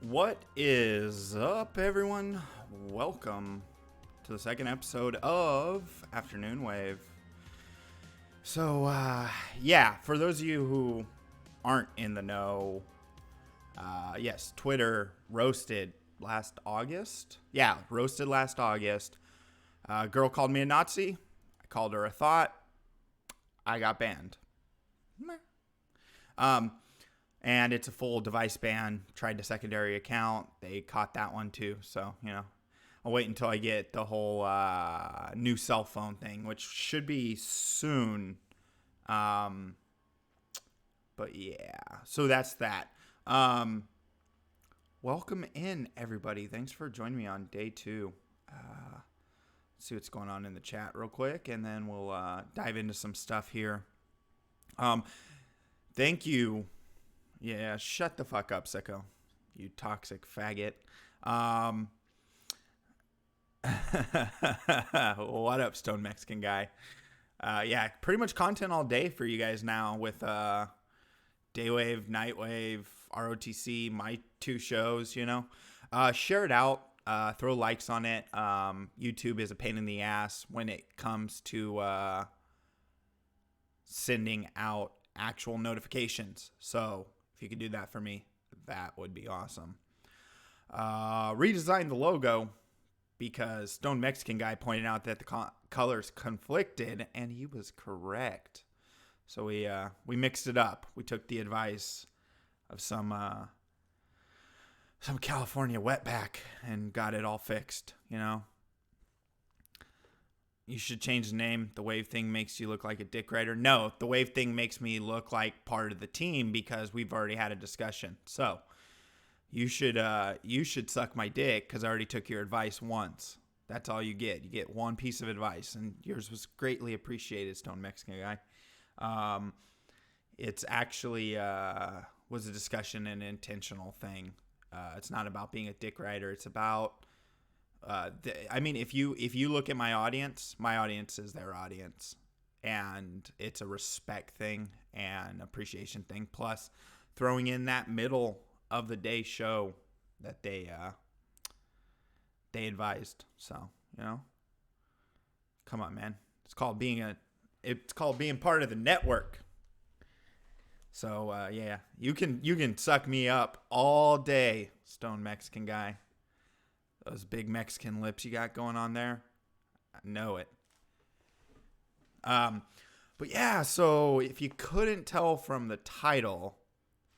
What is up, everyone? Welcome to the second episode of AfterNoonWave. So, for those of you who aren't in the know, yes, Twitter roasted last August. Yeah, roasted last August. A girl called me a Nazi. I called her a thought. I got banned. And it's a full device ban. Tried the secondary account. They caught that one too. So, I'll wait until I get the whole new cell phone thing, which should be soon. But yeah, so that's that. Welcome in, everybody. Thanks for joining me on day 2. Let's see what's going on in the chat real quick, and then we'll dive into some stuff here. Thank you. Yeah, shut the fuck up, sicko. You toxic faggot. What up, Stone Mexican guy? Pretty much content all day for you guys now with Daywave, Nightwave, ROTC, my 2 shows, Share it out. Throw likes on it. YouTube is a pain in the ass when it comes to sending out actual notifications. So if you could do that for me, that would be awesome. Redesigned the logo because Stone Mexican guy pointed out that the colors conflicted, and he was correct. So we mixed it up. We took the advice of some California wetback and got it all fixed. You should change the name. The Wave thing makes you look like a dick rider. No, the Wave thing makes me look like part of the team because we've already had a discussion. So you should suck my dick because I already took your advice once. That's all you get. You get one piece of advice, and yours was greatly appreciated, Stone Mexican guy. It's actually was a discussion, an intentional thing. It's not about being a dick rider. It's about if you look at my audience is their audience, and it's a respect thing and appreciation thing, plus throwing in that middle of the day show that they advised. So, come on, man. It's called being part of the network. So, you can suck me up all day, Stone Mexican guy. Those big Mexican lips you got going on there, I know it. But yeah, so if you couldn't tell from the title,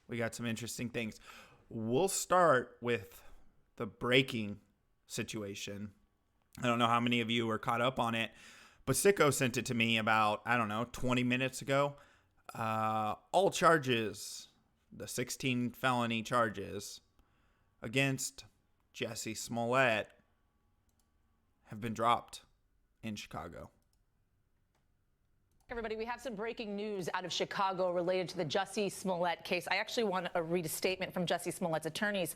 we got some interesting things. We'll start with the breaking situation. I don't know how many of you were caught up on it, but Sicko sent it to me about, 20 minutes ago. All charges, the 16 felony charges against Jussie Smollett have been dropped in Chicago. Everybody, we have some breaking news out of Chicago related to the Jussie Smollett case. I actually want to read a statement from Jussie Smollett's attorneys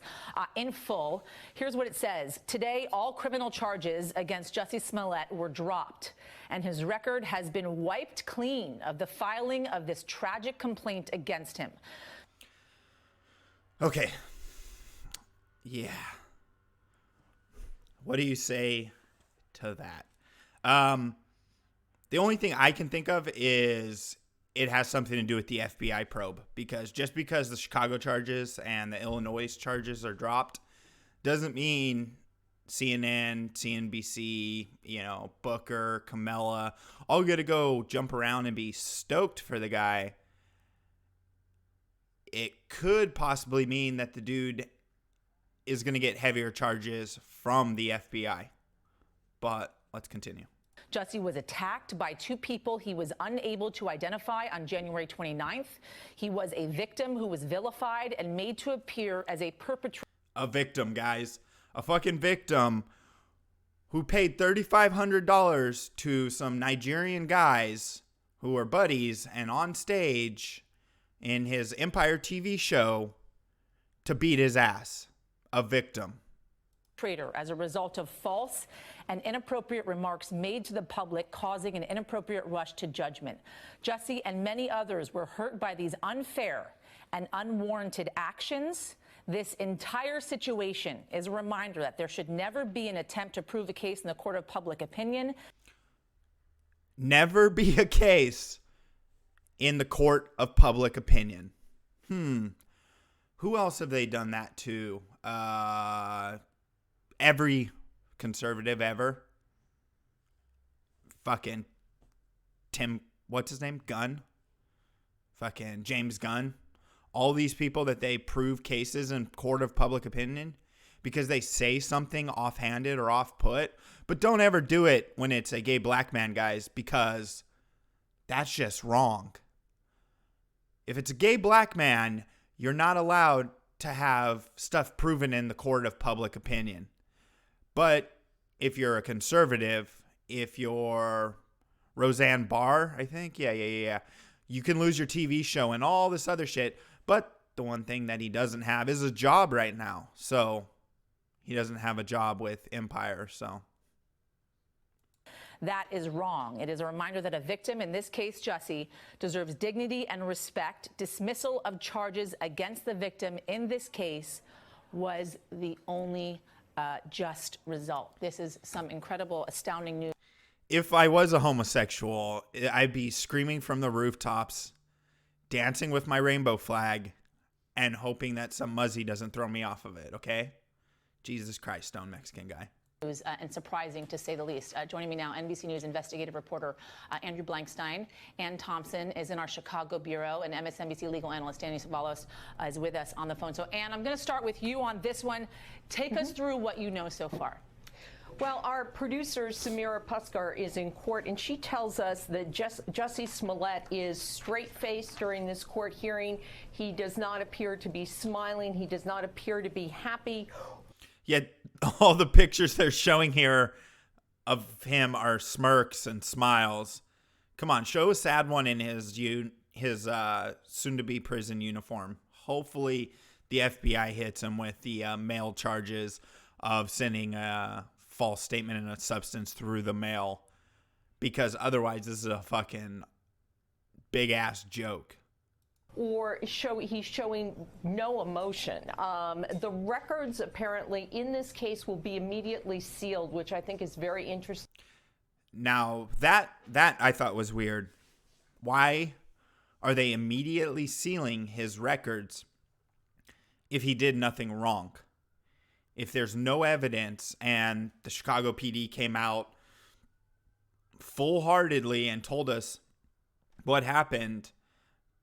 in full. Here's what it says. Today, all criminal charges against Jussie Smollett were dropped, and his record has been wiped clean of the filing of this tragic complaint against him. Okay. Yeah. What do you say to that? The only thing I can think of is it has something to do with the FBI probe, because just because the Chicago charges and the Illinois charges are dropped doesn't mean CNN, CNBC, Booker, Kamala, all got to go jump around and be stoked for the guy. It could possibly mean that the dude is going to get heavier charges from the FBI. But let's continue. Jussie was attacked by 2 people he was unable to identify on January 29th. He was a victim who was vilified and made to appear as a perpetrator. A victim, guys. A fucking victim who paid $3,500 to some Nigerian guys who were buddies and on stage in his Empire TV show to beat his ass. A victim. As a result of false and inappropriate remarks made to the public, causing an inappropriate rush to judgment. Jussie and many others were hurt by these unfair and unwarranted actions This entire situation is a reminder that there should never be an attempt to prove a case in the court of public opinion. Never be a case in the court of public opinion. Who else have they done that to? Every conservative ever. Fucking Tim, what's his name? Gunn. Fucking James Gunn. All these people that they prove cases in court of public opinion because they say something offhanded or off-put. But don't ever do it when it's a gay black man, guys, because that's just wrong. If it's a gay black man, you're not allowed to have stuff proven in the court of public opinion. But if you're a conservative, if you're Roseanne Barr, I think, yeah, you can lose your TV show and all this other shit. But the one thing that he doesn't have is a job right now. So he doesn't have a job with Empire, so. That is wrong. It is a reminder that a victim, in this case Jussie, deserves dignity and respect. Dismissal of charges against the victim in this case was the only just result. This is some incredible, astounding news. If I was a homosexual, I'd be screaming from the rooftops, dancing with my rainbow flag, and hoping that some muzzy doesn't throw me off of it, okay? Jesus Christ, stone Mexican guy. And surprising, to say the least. Joining me now, NBC News investigative reporter Andrew Blankstein. Ann Thompson is in our Chicago bureau, and MSNBC legal analyst Danny Savalos is with us on the phone. So, Ann, I'm going to start with you on this one. Take us through what you know so far. Well, our producer, Samira Puskar, is in court, and she tells us that Jussie Smollett is straight-faced during this court hearing. He does not appear to be smiling. He does not appear to be happy. Yet all the pictures they're showing here of him are smirks and smiles. Come on, show a sad one in his soon-to-be prison uniform. Hopefully the FBI hits him with the mail charges of sending a false statement and a substance through the mail, because otherwise this is a fucking big-ass joke. Or he's showing no emotion. The records apparently in this case will be immediately sealed, which I think is very interesting. Now, that I thought was weird. Why are they immediately sealing his records if he did nothing wrong? If there's no evidence, and the Chicago PD came out full-heartedly and told us what happened,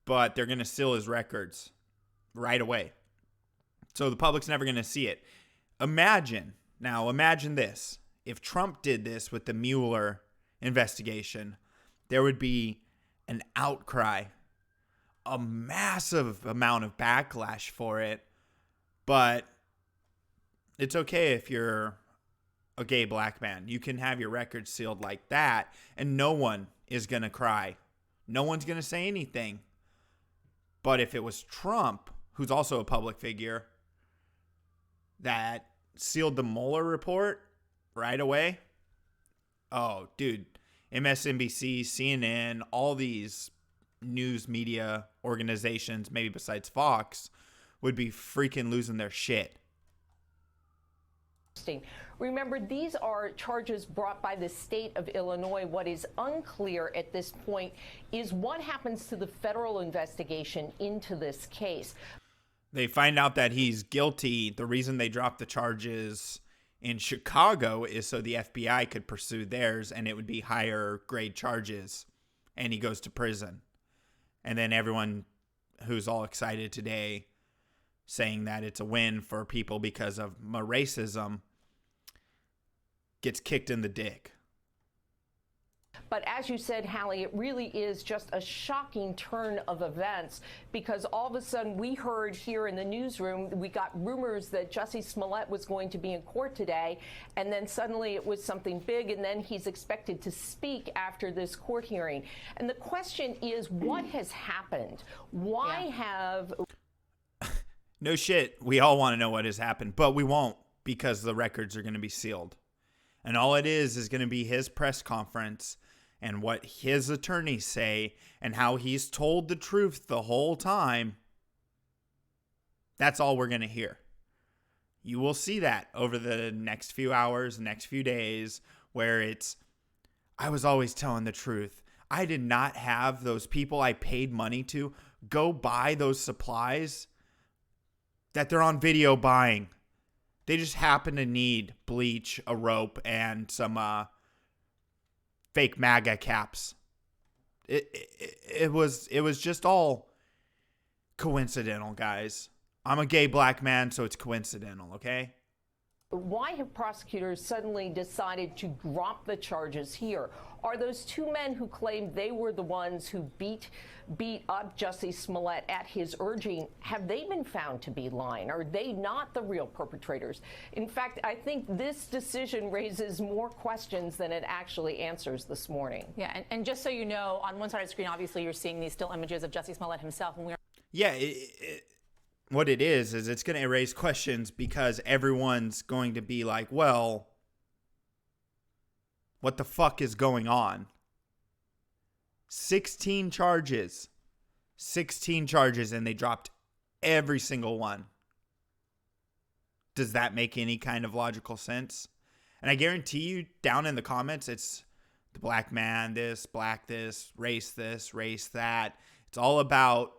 but they're going to seal his records right away. So the public's never going to see it. Imagine this. If Trump did this with the Mueller investigation, there would be an outcry, a massive amount of backlash for it. But it's okay if you're a gay black man. You can have your records sealed like that, and no one is going to cry. No one's going to say anything. But if it was Trump, who's also a public figure, that sealed the Mueller report right away, oh, dude, MSNBC, CNN, all these news media organizations, maybe besides Fox, would be freaking losing their shit. Remember, these are charges brought by the state of Illinois. What is unclear at this point is what happens to the federal investigation into this case. They find out that he's guilty. The reason they dropped the charges in Chicago is so the FBI could pursue theirs, and it would be higher grade charges, and he goes to prison. And then everyone who's all excited today saying that it's a win for people because of racism gets kicked in the dick. But as you said, Hallie, it really is just a shocking turn of events, because all of a sudden we heard here in the newsroom, we got rumors that Jussie Smollett was going to be in court today, and then suddenly it was something big, and then he's expected to speak after this court hearing. And the question is, what has happened? Why have... No shit. We all want to know what has happened, but we won't, because the records are going to be sealed. And all it is going to be his press conference and what his attorneys say and how he's told the truth the whole time. That's all we're going to hear. You will see that over the next few hours, next few days, where it's, I was always telling the truth. I did not have those people I paid money to go buy those supplies that they're on video buying. They just happen to need bleach, a rope, and some fake MAGA caps. It was just all coincidental, guys. I'm a gay black man, so it's coincidental, okay? Why have prosecutors suddenly decided to drop the charges here? Are those two men who claimed they were the ones who beat up Jussie Smollett at his urging, have they been found to be lying? Are they not the real perpetrators? In fact, I think this decision raises more questions than it actually answers this morning. Yeah, and just so you know, on one side of the screen, obviously, you're seeing these still images of Jussie Smollett himself. And what it is it's going to raise questions because everyone's going to be like, well, what the fuck is going on? 16 charges, and they dropped every single one. Does that make any kind of logical sense? And I guarantee you, down in the comments, it's the black man, this, race that. It's all about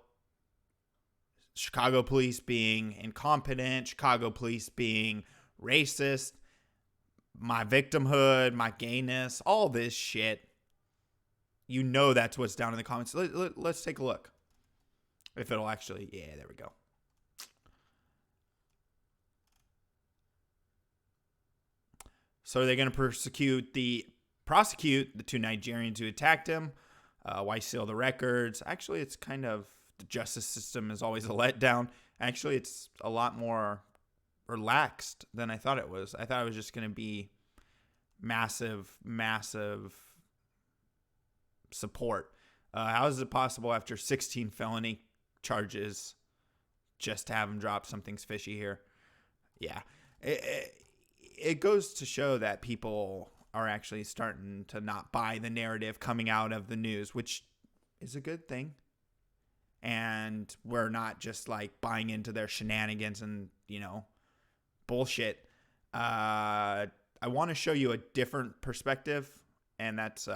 Chicago police being incompetent, Chicago police being racist, my victimhood, my gayness, all this shit. You know that's what's down in the comments. Let's take a look. If it'll actually, yeah, there we go. So they're going to prosecute the two Nigerians who attacked him. Why seal the records? Actually, it's kind of, the justice system is always a letdown. Actually, it's a lot more relaxed than I thought it was. I thought it was just going to be massive support. How is it possible after 16 felony charges just to have him drop? Something's fishy here. Yeah. It goes to show that people are actually starting to not buy the narrative coming out of the news, which is a good thing. And we're not just like buying into their shenanigans and, bullshit. I want to show you a different perspective, and that's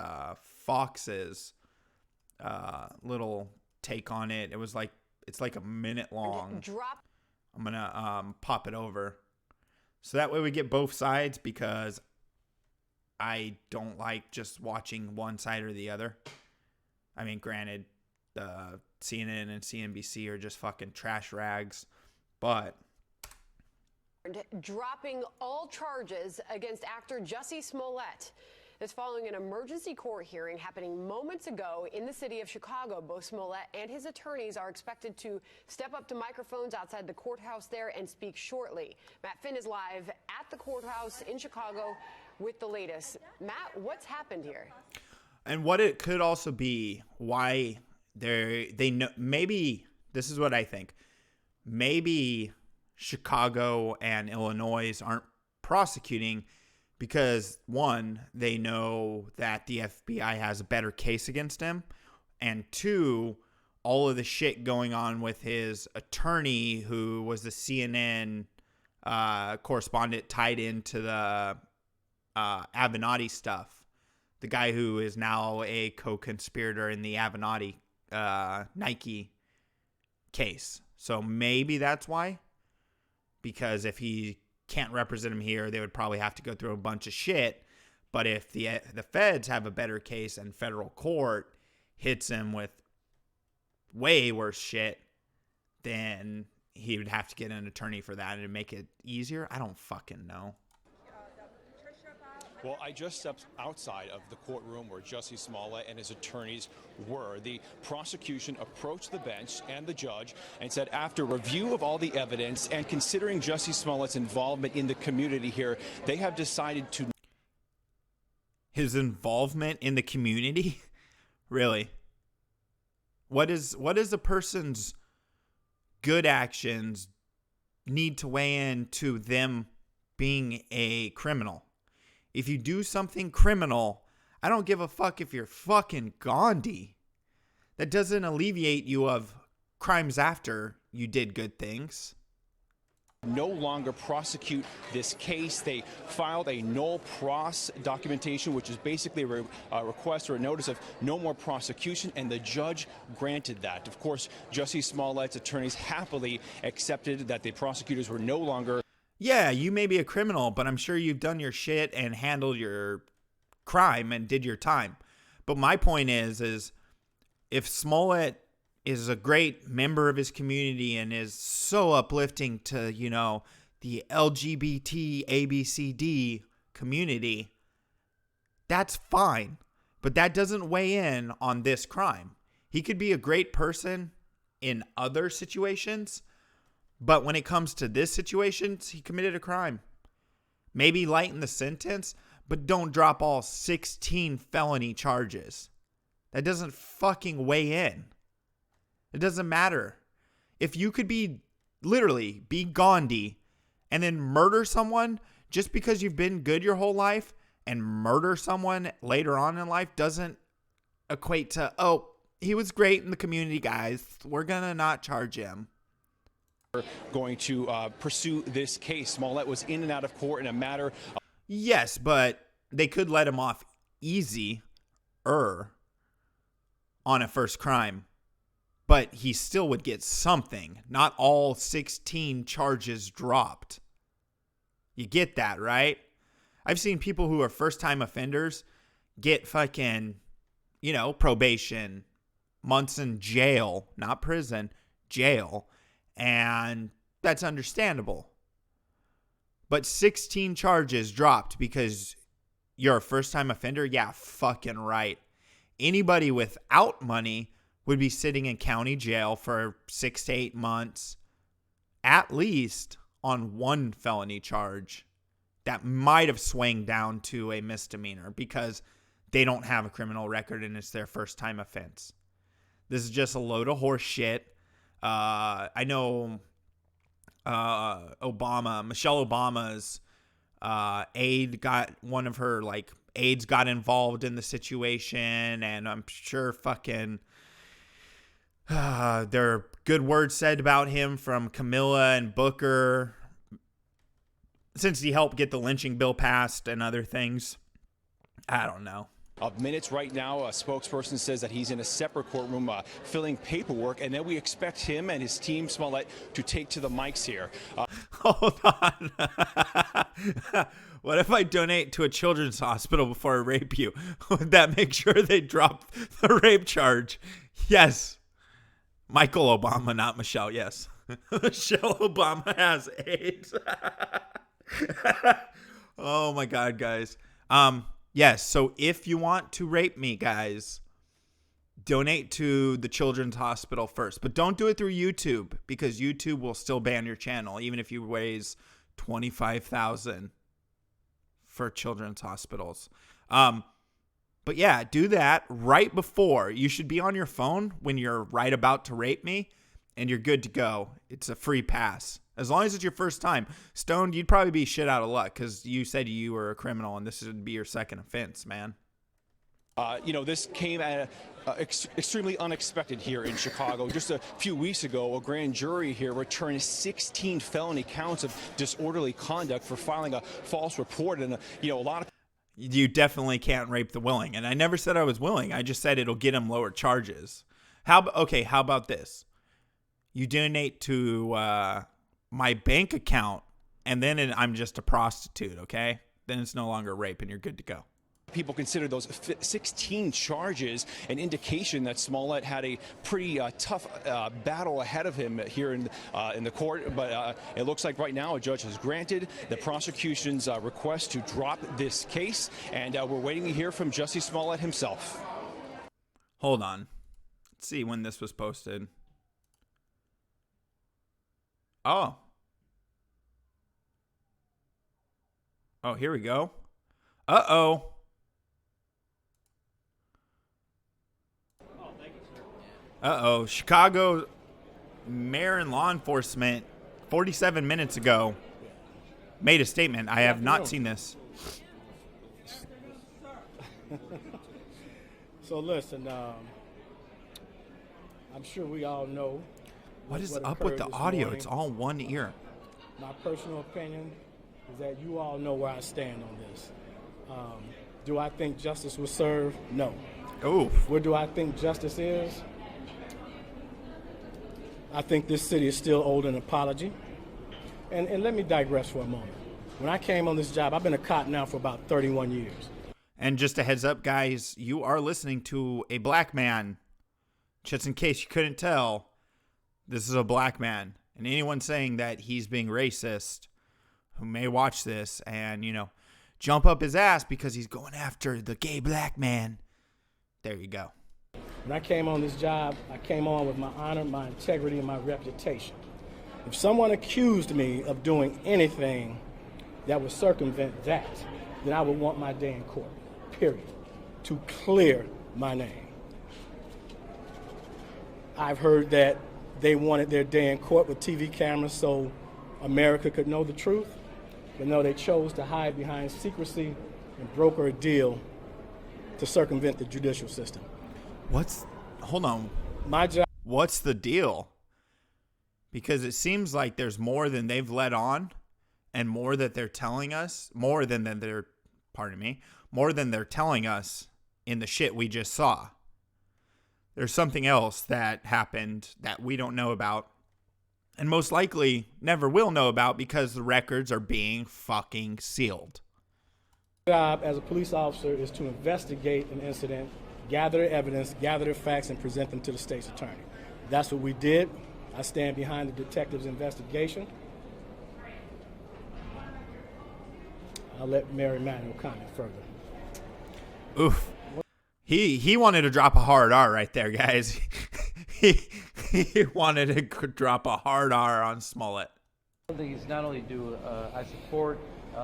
Fox's little take on it. It's like a minute long. I'm gonna pop it over, so that way we get both sides, because I don't like just watching one side or the other. I mean, granted, CNN and CNBC are just fucking trash rags, but dropping all charges against actor Jussie Smollett. This following an emergency court hearing happening moments ago in the city of Chicago. Both Smollett and his attorneys are expected to step up to microphones outside the courthouse there and speak shortly. Matt Finn is live at the courthouse in Chicago with the latest. Matt, what's happened here? And what it could also be, why they know, maybe this is what I think. Maybe Chicago and Illinois aren't prosecuting because, one, they know that the FBI has a better case against him, and two, all of the shit going on with his attorney, who was the CNN correspondent tied into the Avenatti stuff. The guy who is now a co-conspirator in the Avenatti Nike case. So maybe that's why. Because if he can't represent him here, they would probably have to go through a bunch of shit. But if the feds have a better case and federal court hits him with way worse shit, then he would have to get an attorney for that and to make it easier. I don't fucking know. Well, I just stepped outside of the courtroom where Jussie Smollett and his attorneys were. The prosecution approached the bench and the judge and said, after review of all the evidence and considering Jussie Smollett's involvement in the community here, they have decided to... His involvement in the community? Really? What is a person's good actions need to weigh in to them being a criminal? If you do something criminal, I don't give a fuck if you're fucking Gandhi. That doesn't alleviate you of crimes after you did good things. no longer prosecute this case. They filed a no pros documentation, which is basically a request or a notice of no more prosecution, and the judge granted that. Of course, Jussie Smollett's attorneys happily accepted that the prosecutors were no longer. Yeah, you may be a criminal, but I'm sure you've done your shit and handled your crime and did your time. But my point is if Smollett is a great member of his community and is so uplifting to, you know, the LGBT ABCD community, that's fine. But that doesn't weigh in on this crime. He could be a great person in other situations, but when it comes to this situation, he committed a crime. Maybe lighten the sentence, but don't drop all 16 felony charges. That doesn't fucking weigh in. It doesn't matter. If you could be Gandhi and then murder someone just because you've been good your whole life, and murder someone later on in life doesn't equate to, oh, he was great in the community, guys, we're going to not charge him. Going to pursue this case. Smollett was in and out of court in a matter of. Yes, but they could let him off easy on a first crime. But he still would get something. Not all 16 charges dropped. You get that, right? I've seen people who are first-time offenders get fucking, you know, probation, months in jail, not prison, jail. And that's understandable. But 16 charges dropped because you're a first-time offender? Yeah, fucking right. Anybody without money would be sitting in county jail for 6 to 8 months, at least on one felony charge that might have swung down to a misdemeanor because they don't have a criminal record and it's their first time offense. This is just a load of horse shit. I know Michelle Obama's aide got one of her aides got involved in the situation, and I'm sure fucking there are good words said about him from Camilla and Booker since he helped get the lynching bill passed and other things. I don't know. Of minutes right now, a spokesperson says that he's in a separate courtroom filling paperwork, and then we expect him and his team, Smollett, to take to the mics here. Hold on. What if I donate to a children's hospital before I rape you? Would that make sure they drop the rape charge? Yes. Michael Obama, not Michelle. Yes. Michelle Obama has AIDS. Oh my God, guys. Yes. So if you want to rape me, guys, donate to the children's hospital first, but don't do it through YouTube because YouTube will still ban your channel, even if you raise $25,000 for children's hospitals. But yeah, do that right before. You should be on your phone when you're right about to rape me, and you're good to go. It's a free pass. As long as it's your first time. Stoned, you'd probably be shit out of luck because you said you were a criminal, and this would be your second offense, man. This came at extremely unexpected here in Chicago. Just a few weeks ago, a grand jury here returned 16 felony counts of disorderly conduct for filing a false report, and a lot of. You definitely can't rape the willing. And I never said I was willing. I just said it'll get him lower charges. How about this? You donate to my bank account, and then I'm just a prostitute, okay? Then it's no longer rape, and you're good to go. People consider those 16 charges an indication that Smollett had a pretty tough battle ahead of him here in the court. But it looks like right now a judge has granted the prosecution's request to drop this case. And we're waiting to hear from Jussie Smollett himself. Hold on. Let's see when this was posted. Oh, here we go. Uh-oh. Chicago mayor and law enforcement 47 minutes ago made a statement. I have not seen this. So listen, I'm sure we all know What is up with the audio? morning. It's all one ear. My personal opinion is that you all know where I stand on this. Do I think justice was served? No. Oof. Where do I think justice is? I think this city is still owed an apology. And let me digress for a moment. When I came on this job, I've been a cop now for about 31 years. And just a heads up, guys, you are listening to a black man. Just in case you couldn't tell, this is a black man. And anyone saying that he's being racist who may watch this and, jump up his ass because he's going after the gay black man. There you go. When I came on this job, I came on with my honor, my integrity, and my reputation. If someone accused me of doing anything that would circumvent that, then I would want my day in court, period, to clear my name. I've heard that they wanted their day in court with TV cameras so America could know the truth. But no, they chose to hide behind secrecy and broker a deal to circumvent the judicial system. Hold on. My job. What's the deal? Because it seems like there's more than they've let on and more that they're telling us, more than they're telling us in the shit we just saw. There's something else that happened that we don't know about. And most likely never will know about because the records are being fucking sealed. My job as a police officer is to investigate an incident, gather evidence, gather the facts, and present them to the state's attorney. That's what we did. I stand behind the detective's investigation. I'll let Mary Manuel comment further. Oof. He wanted to drop a hard R right there, guys. He wanted to drop a hard R on Smollett. Not only do I support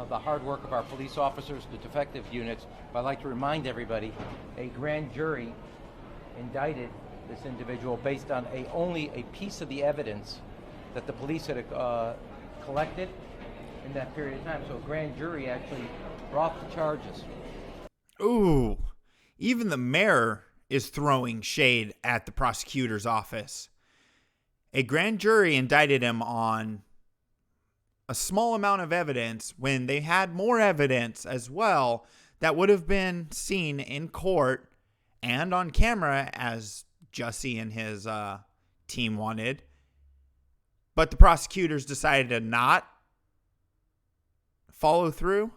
the hard work of our police officers, the defective units, but I'd like to remind everybody, a grand jury indicted this individual based on only a piece of the evidence that the police had collected in that period of time. So a grand jury actually brought the charges. Ooh, even the mayor is throwing shade at the prosecutor's office. A grand jury indicted him on a small amount of evidence when they had more evidence as well that would have been seen in court and on camera as Jussie and his team wanted. But the prosecutors decided to not follow through.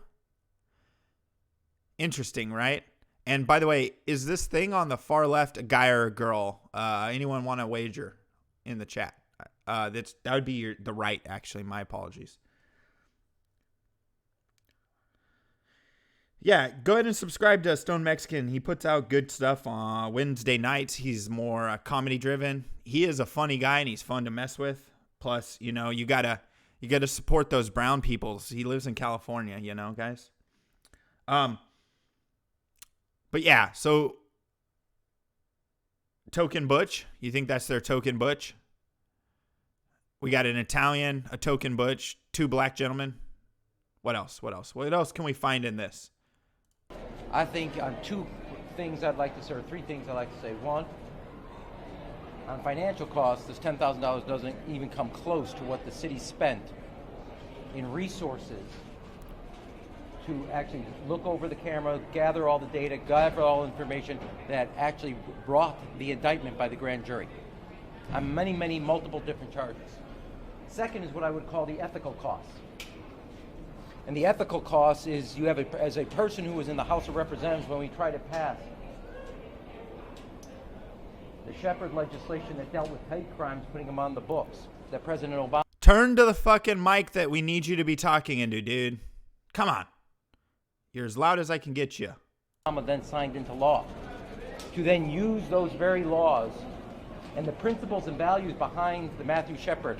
Interesting, right? And by the way, is this thing on the far left a guy or a girl? Anyone want to wager in the chat? That would be the right, actually. My apologies. Yeah, go ahead and subscribe to Stone Mexican. He puts out good stuff on Wednesday nights. He's more comedy driven. He is a funny guy and he's fun to mess with. Plus, you gotta support those brown peoples. He lives in California, guys. But yeah, so token butch. You think that's their token butch? We got an Italian, a token butch, two black gentlemen. What else? What else can we find in this? I think on two things I'd like to say, or three things I'd like to say. One, on financial costs, this $10,000 doesn't even come close to what the city spent in resources to actually look over the camera, gather all the data, gather all the information that actually brought the indictment by the grand jury on many, multiple different charges. Second is what I would call the ethical costs. And the ethical cost is you have, as a person who was in the House of Representatives when we tried to pass the Shepard legislation that dealt with hate crimes, putting them on the books, that President Obama... Turn to the fucking mic that we need you to be talking into, dude. Come on. You're as loud as I can get you. Obama then signed into law to then use those very laws and the principles and values behind the Matthew Shepard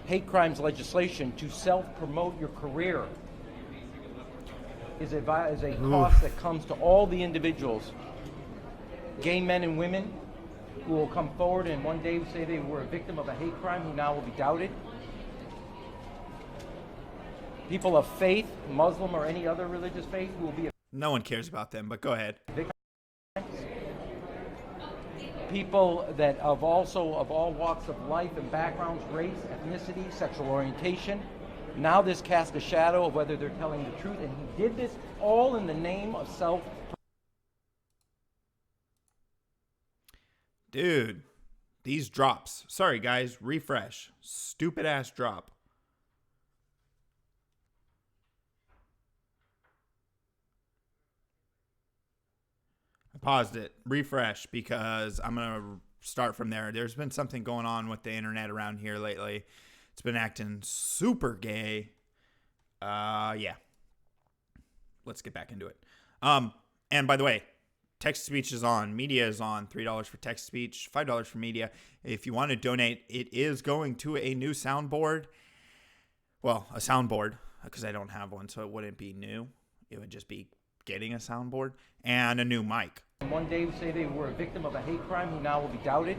hate crimes legislation to self-promote your career is a cost that comes to all the individuals, gay men and women, who will come forward and one day say they were a victim of a hate crime who now will be doubted. People of faith, Muslim or any other religious faith, who will be... No one cares about them, but go ahead. people that of all walks of life and backgrounds, race, ethnicity, sexual orientation. Now this casts a shadow of whether they're telling the truth, and he did this all in the name of self. Dude, these drops. Sorry, guys. Refresh. Stupid ass drop. I paused it. Refresh because I'm going to start from there. There's been something going on with the internet around here lately. It's been acting super gay. Yeah. Let's get back into it. And by the way, text-to-speech is on. Media is on. $3 for text-to-speech, $5 for media. If you want to donate, it is going to a new soundboard. Well, a soundboard, because I don't have one, so it wouldn't be new. It would just be getting a soundboard and a new mic. One day say they were a victim of a hate crime who now will be doubted.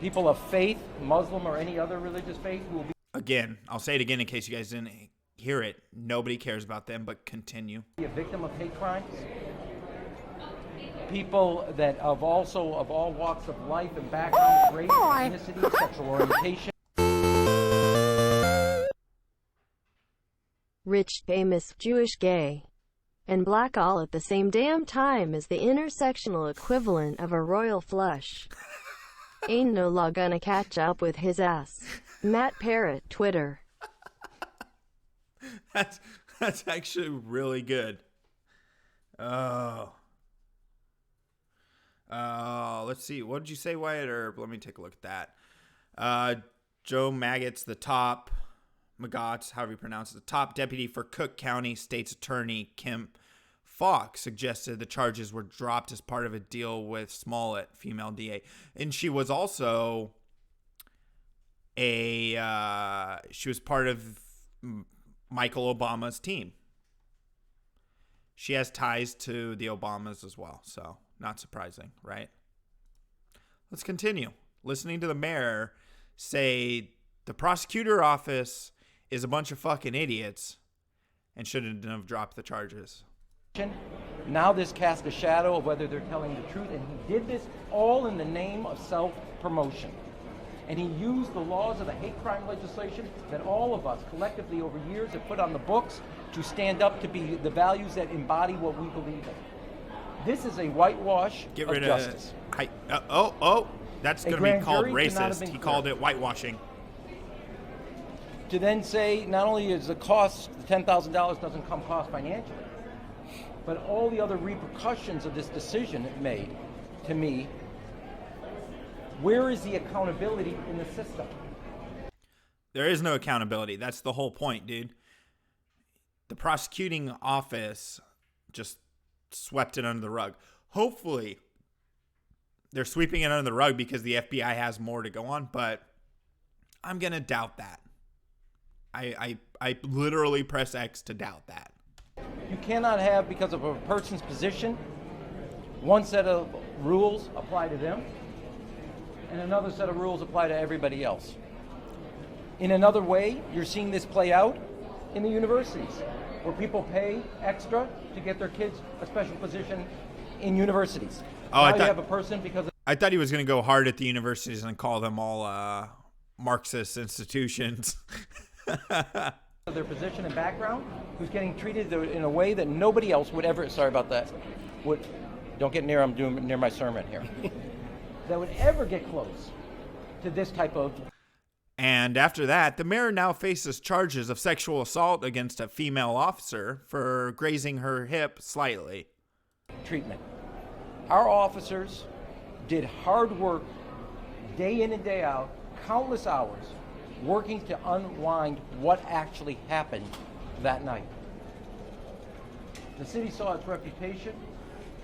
People of faith, Muslim or any other religious faith, who will be... Again, I'll say it again in case you guys didn't hear it. Nobody cares about them, but continue. A victim of hate crimes. People that of all walks of life and backgrounds, race, ethnicity, sexual orientation. Rich, famous, Jewish, gay, and black all at the same damn time is the intersectional equivalent of a royal flush. Ain't no law gonna catch up with his ass. Matt Parrott, Twitter. That's actually really good. Oh, let's see. What did you say, Wyatt? Or let me take a look at that. Joe Maggots, the top however you pronounce it, the top deputy for Cook County State's Attorney Kim Fox suggested the charges were dropped as part of a deal with Smollett, female DA, and she was also she was part of Michael Obama's team. She has ties to the Obamas as well, so not surprising, right? Let's continue. Listening to the mayor say the prosecutor office is a bunch of fucking idiots and shouldn't have dropped the charges. Now this casts a shadow of whether they're telling the truth, and he did this all in the name of self-promotion. And he used the laws of the hate crime legislation that all of us collectively over years have put on the books to stand up to be the values that embody what we believe in. This is a whitewash Get of rid justice. That's going to be called racist. He called it whitewashing. To then say not only is the cost, the $10,000 doesn't come cost financially, but all the other repercussions of this decision it made, to me, where is the accountability in the system? There is no accountability. That's the whole point, dude. The prosecuting office just swept it under the rug. Hopefully, they're sweeping it under the rug because the FBI has more to go on, but I'm going to doubt that. I literally press X to doubt that. You cannot have, because of a person's position, one set of rules apply to them, and another set of rules apply to everybody else. In another way, you're seeing this play out in the universities, where people pay extra to get their kids a special position in universities. Oh, now you have a person because of I thought he was going to go hard at the universities and call them all Marxist institutions. their position and background, who's getting treated in a way that nobody else would ever, sorry about that, don't get near, I'm doing near my sermon here, that would ever get close to this type of. And after that, the mayor now faces charges of sexual assault against a female officer for grazing her hip slightly. Treatment. Our officers did hard work day in and day out, countless hours, working to unwind what actually happened that night. The city saw its reputation.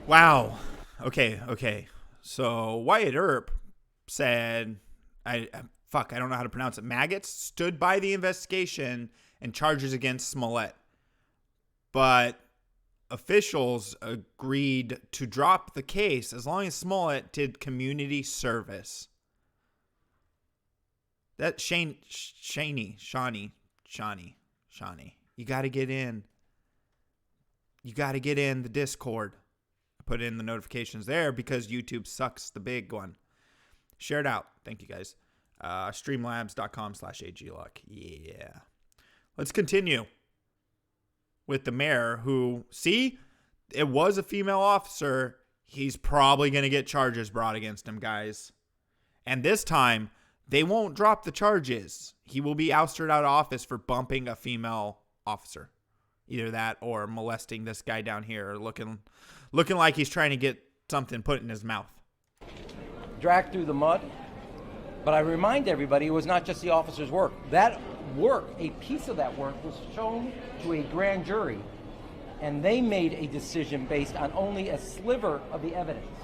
Wow. Okay. So Wyatt Earp said, I don't know how to pronounce it. Maggots stood by the investigation and charges against Smollett. But officials agreed to drop the case as long as Smollett did community service. That Shawnee. You got to get in. You got to get in the Discord. put in the notifications there because YouTube sucks the big one. Share it out. Thank you, guys. Streamlabs.com/AGluck. Yeah. Let's continue with the mayor who, see, it was a female officer. He's probably going to get charges brought against him, guys. And this time, they won't drop the charges. He will be ousted out of office for bumping a female officer. Either that or molesting this guy down here, or looking like he's trying to get something put in his mouth. Dragged through the mud. But I remind everybody, it was not just the officer's work. That work, a piece of that work, was shown to a grand jury, and they made a decision based on only a sliver of the evidence.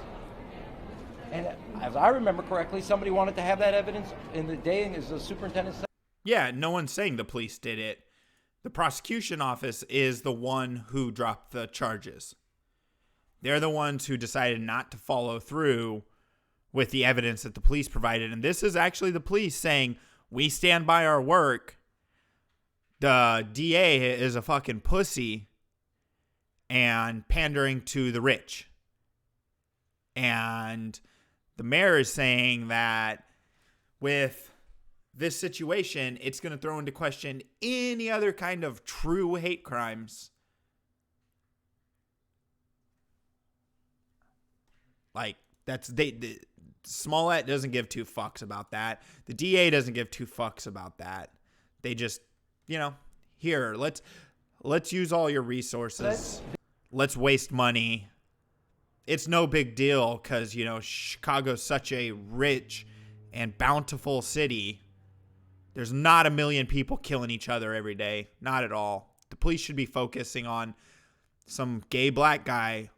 And as I remember correctly, somebody wanted to have that evidence in the day, as the superintendent said. Yeah, no one's saying the police did it. The prosecution office is the one who dropped the charges. They're the ones who decided not to follow through with the evidence that the police provided. And this is actually the police saying, we stand by our work. The DA is a fucking pussy and pandering to the rich. And the mayor is saying that with this situation, it's going to throw into question any other kind of true hate crimes. Like, Smollett doesn't give two fucks about that. The DA doesn't give two fucks about that. They just, here, let's use all your resources. Let's waste money. It's no big deal because, Chicago's such a rich and bountiful city. There's not a million people killing each other every day. Not at all. The police should be focusing on some gay black guy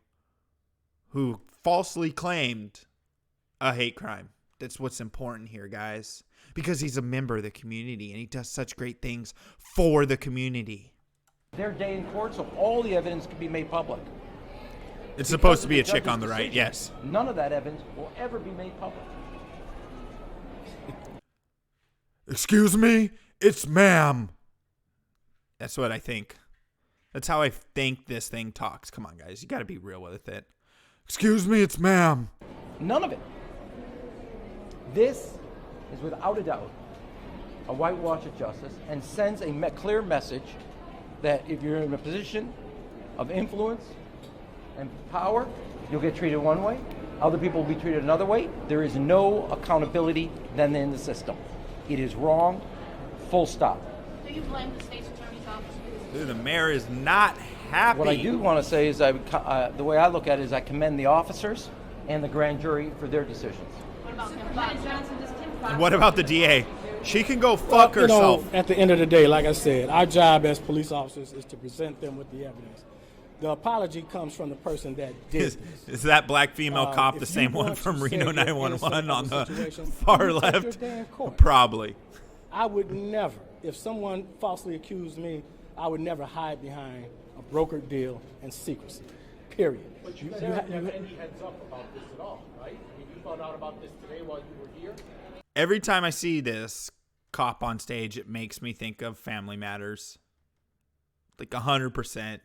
who falsely claimed a hate crime. That's what's important here, guys. Because he's a member of the community and he does such great things for the community. Their day in court, so all the evidence can be made public. It's supposed to be a chick on the right, yes. None of that evidence will ever be made public. Excuse me? It's ma'am. That's what I think. That's how I think this thing talks. Come on, guys. You got to be real with it. Excuse me, it's ma'am. None of it. This is without a doubt a whitewash of justice and sends a clear message that if you're in a position of influence and power, you'll get treated one way, other people will be treated another way. There is no accountability then in the system. It is wrong, full stop. Do you blame the state's attorney's office? Dude, the mayor is not happy. What I do want to say is, the way I look at it is I commend the officers and the grand jury for their decisions. What about Superintendent Johnson? Does Kim Fox? And what about the DA? She can go fuck herself. At the end of the day, like I said, our job as police officers is to present them with the evidence. The apology comes from the person that did. Is that black female cop the same one from Reno 911 on the far left? Probably. I would never, if someone falsely accused me, I would never hide behind a brokered deal and secrecy. Period. But you never have any heads up about this at all, right? I mean, you found out about this today while you were here? Every time I see this cop on stage, it makes me think of Family Matters. Like 100%.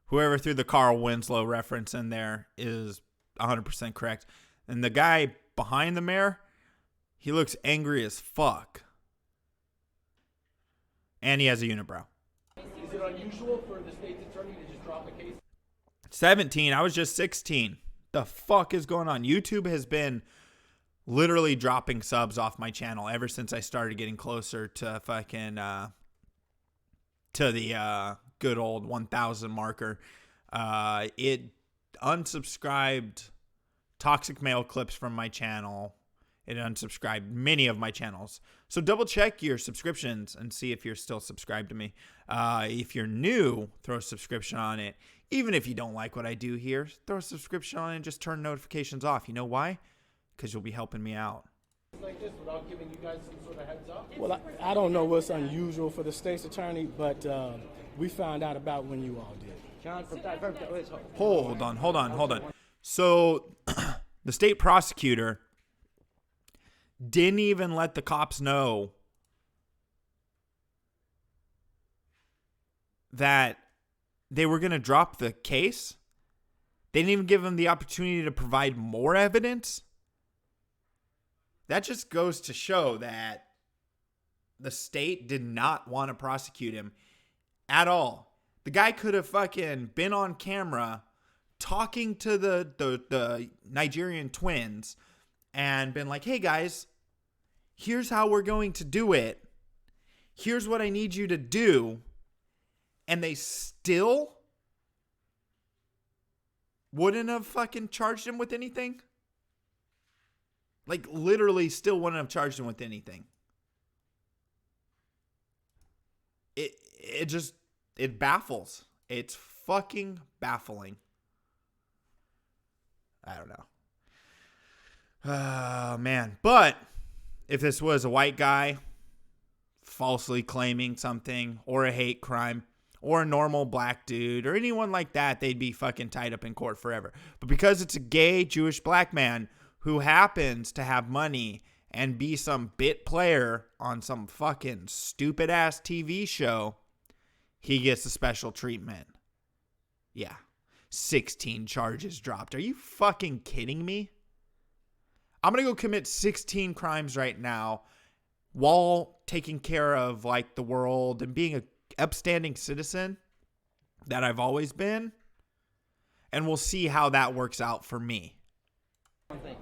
Whoever threw the Carl Winslow reference in there is 100% correct. And the guy behind the mayor, he looks angry as fuck. And he has a unibrow. Is it unusual for the state's attorney to just drop a case? 17. I was just 16. The fuck is going on? YouTube has been literally dropping subs off my channel ever since I started getting closer to fucking to the good old 1,000 marker. It unsubscribed toxic male clips from my channel. It unsubscribed many of my channels. So double check your subscriptions and see if you're still subscribed to me. If you're new, throw a subscription on it. Even if you don't like what I do here, throw a subscription on it and just turn notifications off. You know why? Because you'll be helping me out. Like this without giving you guys some sort of heads up? Well, I don't know what's unusual for the state's attorney, but we found out about when you all did. John, Hold on. So the state prosecutor didn't even let the cops know that they were going to drop the case. They didn't even give him the opportunity to provide more evidence. That just goes to show that the state did not want to prosecute him at all. The guy could have fucking been on camera talking to the Nigerian twins and been like, hey guys, here's how we're going to do it. Here's what I need you to do. And they still wouldn't have fucking charged him with anything. Like, literally still wouldn't have charged him with anything. It baffles. It's fucking baffling. I don't know. Oh, man. But if this was a white guy falsely claiming something, or a hate crime, or a normal black dude, or anyone like that, they'd be fucking tied up in court forever. But because it's a gay Jewish black man who happens to have money and be some bit player on some fucking stupid ass TV show, he gets a special treatment. Yeah. 16 charges dropped. Are you fucking kidding me? I'm going to go commit 16 crimes right now while taking care of like the world and being a upstanding citizen that I've always been. And we'll see how that works out for me. One thing.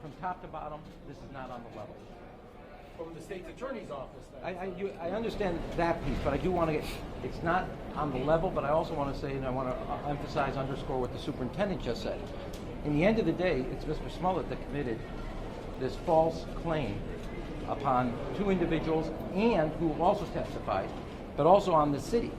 From top to bottom, this is not on the level. From the state's attorney's office. I understand that piece, but I do want to get, it's not on the level, but I also want to say, and I want to emphasize, underscore what the superintendent just said. In the end of the day, it's Mr. Smollett that committed this false claim upon two individuals and who also testified, but also on the city.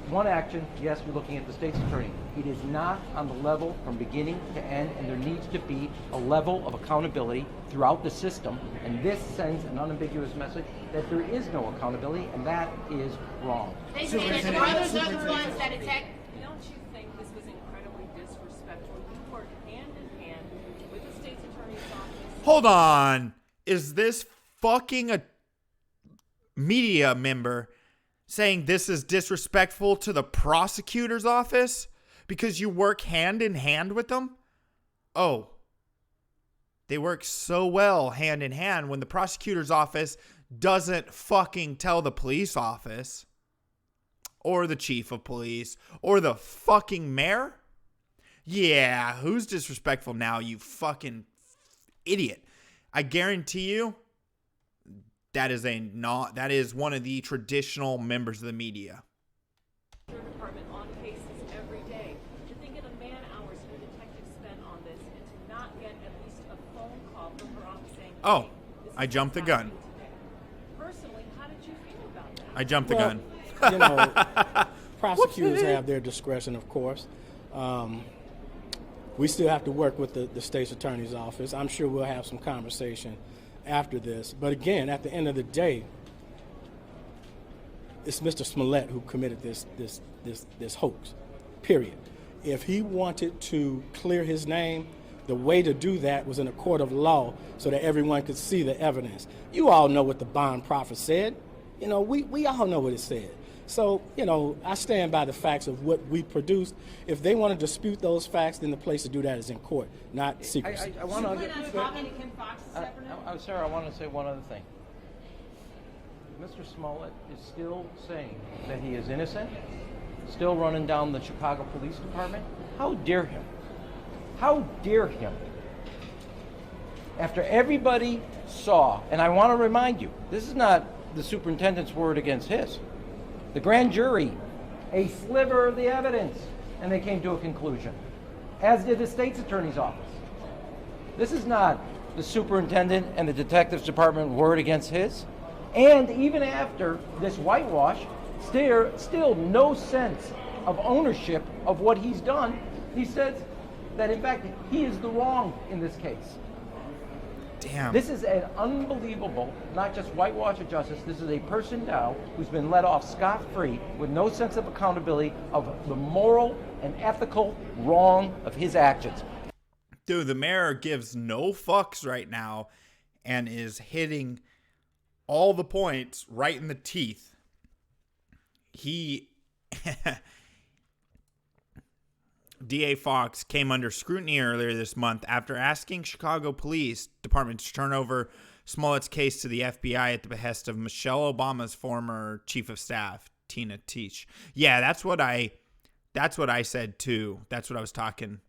One action, yes, we're looking at the state's attorney. It is not on the level from beginning to end, and there needs to be a level of accountability throughout the system, and this sends an unambiguous message that there is no accountability, and that is wrong. They say that the brothers are the ones that attacked. Don't you think this was incredibly disrespectful? You work hand in hand with the state's attorney's office. Hold on. Is this fucking a media member saying this is disrespectful to the prosecutor's office because you work hand in hand with them? Oh, they work so well hand in hand when the prosecutor's office doesn't fucking tell the police office or the chief of police or the fucking mayor. Yeah, who's disrespectful now, you fucking idiot? I guarantee you that is one of the traditional members of the media. Department on cases every day. To think of the man hours the detectives spent on this and to not get at least a phone call from her office saying, Oh, hey, I jumped the gun. Personally, how did you feel about that? I jumped the gun. You know, prosecutors have their discretion, of course. We still have to work with the state's attorney's office. I'm sure we'll have some conversation after this. But again, at the end of the day, it's Mr. Smollett who committed this hoax, period. If he wanted to clear his name, the way to do that was in a court of law so that everyone could see the evidence. You all know what the bond proffer said. You know, we all know what it said. So, you know, I stand by the facts of what we produced. If they want to dispute those facts, then the place to do that is in court, not secrecy. I want to. Sarah, I want to say one other thing. Mr. Smollett is still saying that he is innocent, still running down the Chicago Police Department. How dare him? How dare him? After everybody saw, and I want to remind you, this is not the superintendent's word against his. The grand jury, a sliver of the evidence, and they came to a conclusion, as did the state's attorney's office. This is not the superintendent and the detectives department word against his. And even after this whitewash, still no sense of ownership of what he's done. He says that, in fact, he is the wrong in this case. Damn. This is an unbelievable, not just whitewash of justice, this is a person now who's been let off scot-free with no sense of accountability of the moral and ethical wrong of his actions. Dude, the mayor gives no fucks right now and is hitting all the points right in the teeth. DA Fox came under scrutiny earlier this month after asking Chicago Police Department to turn over Smollett's case to the FBI at the behest of Michelle Obama's former chief of staff, Tina Teach. Yeah, that's what I said too. That's what I was talking.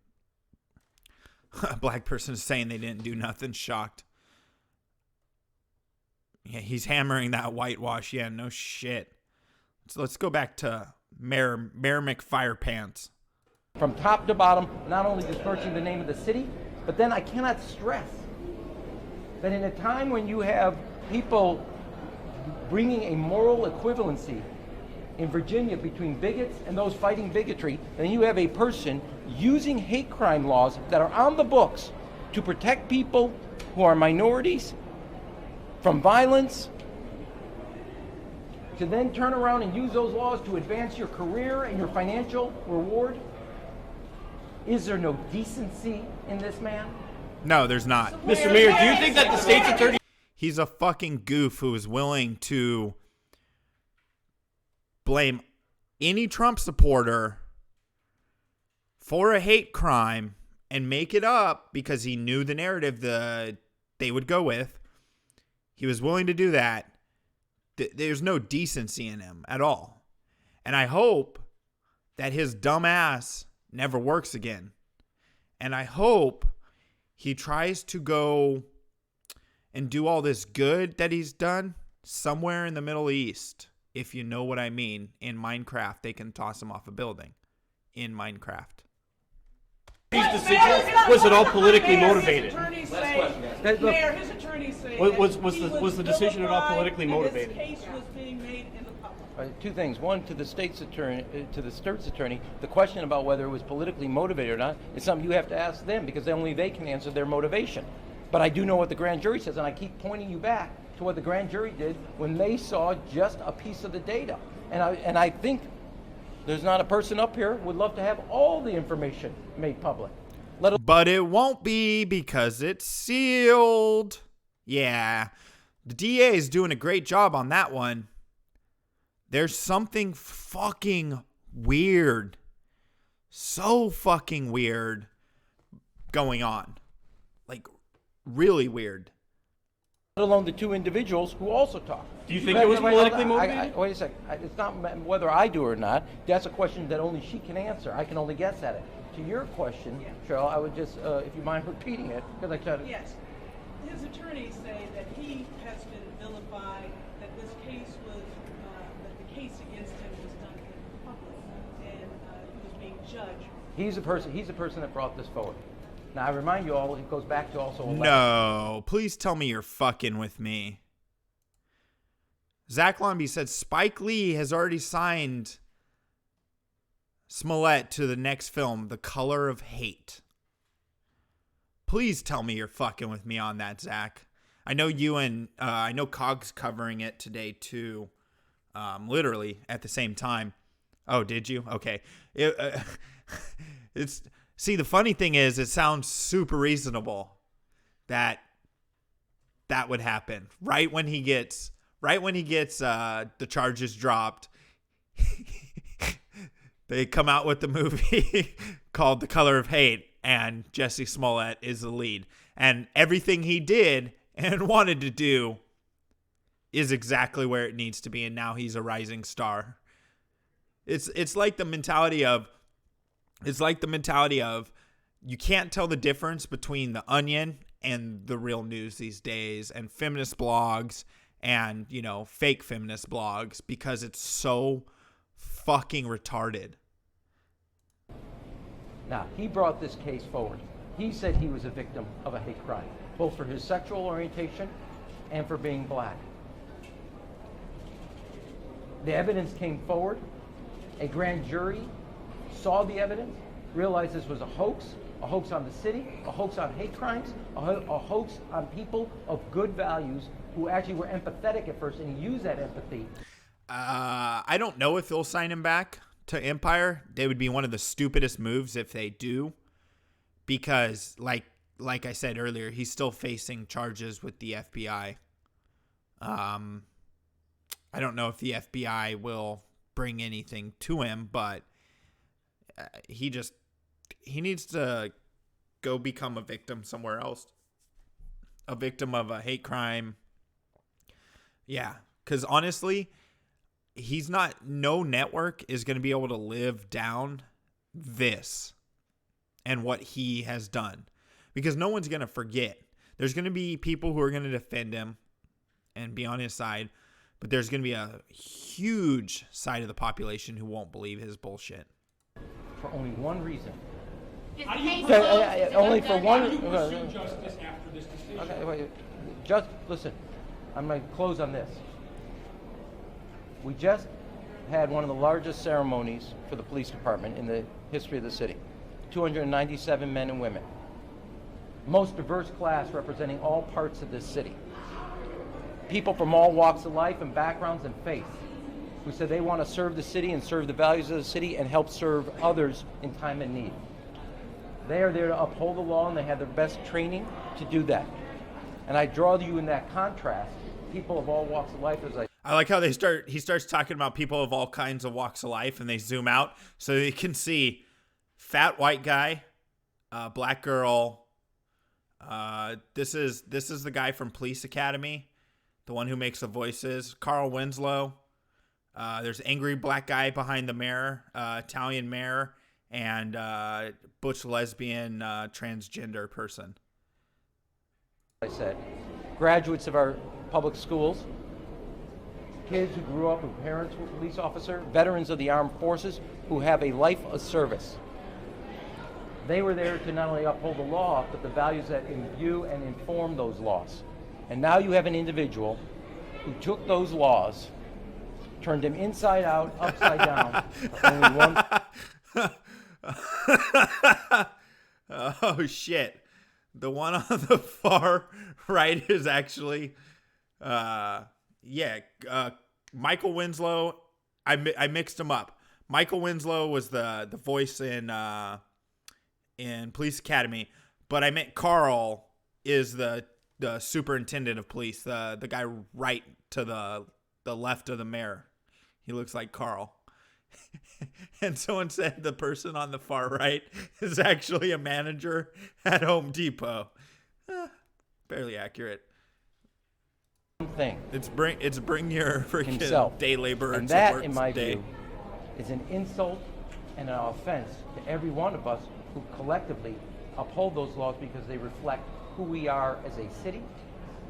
A black person is saying they didn't do nothing. Shocked. Yeah, he's hammering that whitewash. Yeah, no shit. So let's go back to Mayor McFirepants. From top to bottom, not only besmirching the name of the city, but then I cannot stress that in a time when you have people bringing a moral equivalency in Virginia between bigots and those fighting bigotry, then you have a person using hate crime laws that are on the books to protect people who are minorities from violence, to then turn around and use those laws to advance your career and your financial reward. Is there no decency in this man? No, there's not. Mr. Mayor, do you think that the state's attorney... He's a fucking goof who is willing to blame any Trump supporter for a hate crime and make it up because he knew the narrative they would go with. He was willing to do that. There's no decency in him at all. And I hope that his dumb ass never works again. And I hope he tries to go and do all this good that he's done somewhere in the Middle East. If you know what I mean. In Minecraft, they can toss him off a building. In Minecraft. His decision, was it all politically motivated? Mayor, his attorneys say was the decision at all politically motivated? This case was being made in the public. Two things. One, to the state's attorney, the question about whether it was politically motivated or not is something you have to ask them, because only they can answer their motivation. But I do know what the grand jury says, and I keep pointing you back to what the grand jury did when they saw just a piece of the data. And I think there's not a person up here who would love to have all the information made public. But it won't be because it's sealed. Yeah, the DA is doing a great job on that one. There's something fucking weird, so fucking weird going on. Like, really weird. Let alone the two individuals who also talked. Do you think it was politically motivated? Wait a second. It's not whether I do or not. That's a question that only she can answer. I can only guess at it. To your question, Cheryl, I would just, if you mind repeating it, because I tried to... Yes. His attorneys say that he has been vilified, that this case was, that the case against him was done in public, and he was being judged. He's the person that brought this forward. Now, I remind you all, it goes back to also... No, please tell me you're fucking with me. Zach Lomby said Spike Lee has already signed Smollett to the next film, The Color of Hate. Please tell me you're fucking with me on that, Zach. I know you and I know Cog's covering it today too, literally at the same time. Oh, did you? Okay. It's see, the funny thing is, it sounds super reasonable that would happen right when he gets the charges dropped. They come out with the movie called The Color of Hate, and Jussie Smollett is the lead. And everything he did and wanted to do is exactly where it needs to be, and now he's a rising star. It's like the mentality of you can't tell the difference between The Onion and the real news these days, and feminist blogs and, you know, fake feminist blogs, because it's so fucking retarded. Now, he brought this case forward. He said he was a victim of a hate crime, both for his sexual orientation and for being black. The evidence came forward. A grand jury saw the evidence, realized this was a hoax on the city, a hoax on hate crimes, a hoax on people of good values who actually were empathetic at first, and he used that empathy. I don't know if they'll sign him back to Empire. They would be one of the stupidest moves if they do, because like I said earlier, he's still facing charges with the FBI. I don't know if the FBI will bring anything to him, but he just to go become a victim somewhere else. A victim of a hate crime. Yeah, because honestly, no network is going to be able to live down this and what he has done, because no one's going to forget. There's going to be people who are going to defend him and be on his side, but there's going to be a huge side of the population who won't believe his bullshit. For only one reason. Only for one. You pursue justice after this decision. Okay, wait. Just listen. I'm going to close on this. We just had one of the largest ceremonies for the police department in the history of the city. 297 men and women. Most diverse class representing all parts of this city. People from all walks of life and backgrounds and faiths who said they want to serve the city and serve the values of the city and help serve others in time and need. They are there to uphold the law, and they have their best training to do that. And I draw you in that contrast, people of all walks of life, as I like how he starts talking about people of all kinds of walks of life, and they zoom out so they can see fat white guy, black girl. This is the guy from Police Academy, the one who makes the voices, Carl Winslow. There's angry black guy behind the mayor, Italian mayor, and butch lesbian transgender person. I said, graduates of our public schools, kids who grew up with parents who were police officers, veterans of the armed forces who have a life of service. They were there to not only uphold the law, but the values that imbue and inform those laws. And now you have an individual who took those laws, turned them inside out, upside down. Only one. Oh, shit. The one on the far right is actually, Michael Winslow. I mixed him up. Michael Winslow was the voice in Police Academy, but I meant Carl is the superintendent of police, the guy right to the left of the mayor. He looks like Carl. And someone said the person on the far right is actually a manager at Home Depot. Fairly accurate. Thing. It's bring your freaking himself. Day laborer and to that, work in my day. view, is an insult and an offense to every one of us who collectively uphold those laws because they reflect who we are as a city,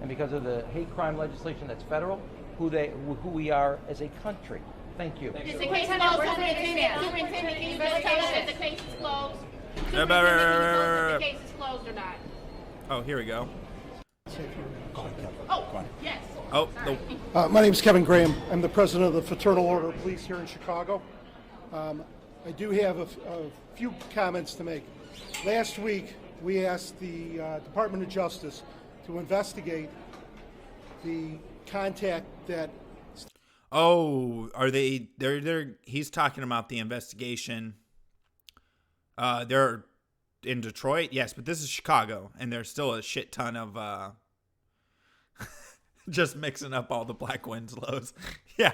and because of the hate crime legislation that's federal, who we are as a country. Thank you. Is the case closed, Superintendent? Superintendent, can you just tell us if the case is closed? Superintendent, can you tell us if the case is closed or not? Oh, here we go. Oh, yes. Oh, my name is Kevin Graham. I'm the president of the Fraternal Order of Police here in Chicago. I do have a few comments to make. Last week, we asked the Department of Justice to investigate the contact that... Oh, are they? They're. He's talking about the investigation. They're in Detroit, yes, but this is Chicago, and there's still a shit ton of just mixing up all the black Winslows. Yeah,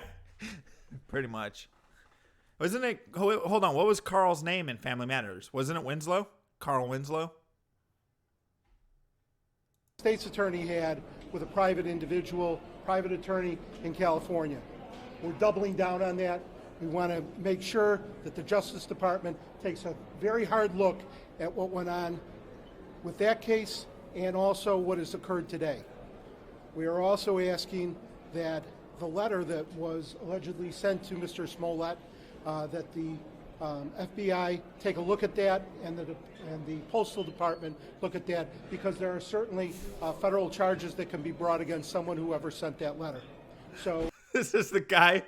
pretty much. Wasn't it? Hold on, what was Carl's name in Family Matters? Wasn't it Winslow? Carl Winslow. State's attorney had with a private attorney in California. We're doubling down on that. We want to make sure that the Justice Department takes a very hard look at what went on with that case and also what has occurred today. We are also asking that the letter that was allegedly sent to Mr. Smollett, that the FBI take a look at that and the Postal Department look at that, because there are certainly federal charges that can be brought against someone who ever sent that letter. So this is the guy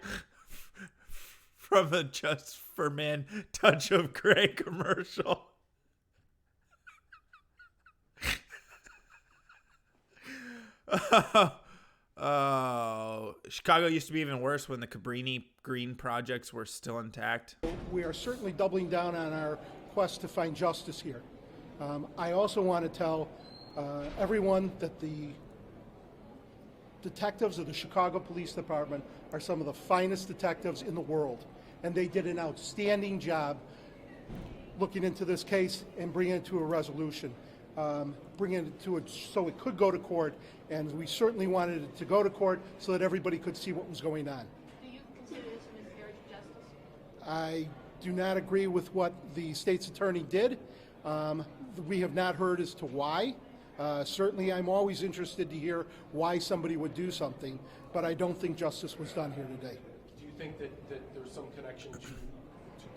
from the Just for Men Touch of Grey commercial. Oh, Chicago used to be even worse when the Cabrini Green projects were still intact. We are certainly doubling down on our quest to find justice here. I also want to tell everyone that the detectives of the Chicago Police Department are some of the finest detectives in the world, and they did an outstanding job looking into this case and bringing it to a resolution, bringing it to it so it could go to court, and we certainly wanted it to go to court so that everybody could see what was going on. Do you consider this a miscarriage of justice? I do not agree with what the state's attorney did. We have not heard as to why. Certainly, I'm always interested to hear why somebody would do something, but I don't think justice was done here today. Do you think that there's some connection to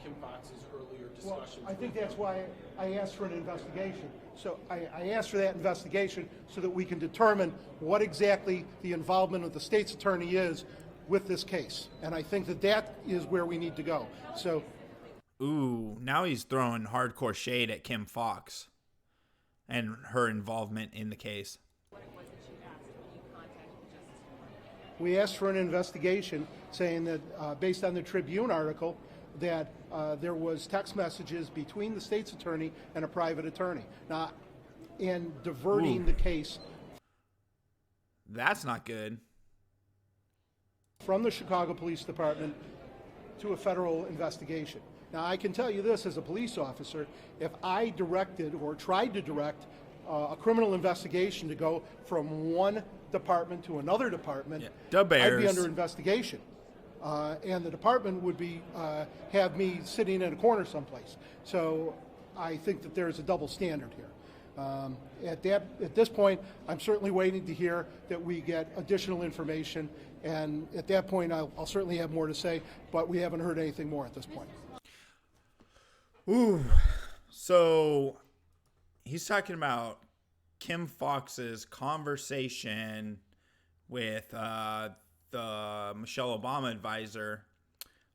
Kim Foxx's earlier discussions? Well, I think that's why I asked for an investigation. So I asked for that investigation so that we can determine what exactly the involvement of the state's attorney is with this case. And I think that is where we need to go. So, ooh, now he's throwing hardcore shade at Kim Foxx and her involvement in the case. we asked for an investigation saying that based on the Tribune article, that there was text messages between the state's attorney and a private attorney. Now, in diverting the case. That's not good. From the Chicago Police Department to a federal investigation. Now, I can tell you this as a police officer, if I directed or tried to direct a criminal investigation to go from one department to another department, I'd be under investigation. And the department would be have me sitting in a corner someplace. So I think that there's a double standard here. At this point, I'm certainly waiting to hear that we get additional information, and at that point, I'll certainly have more to say, but we haven't heard anything more at this point. Ooh, so he's talking about Kim Foxx's conversation with the Michelle Obama advisor.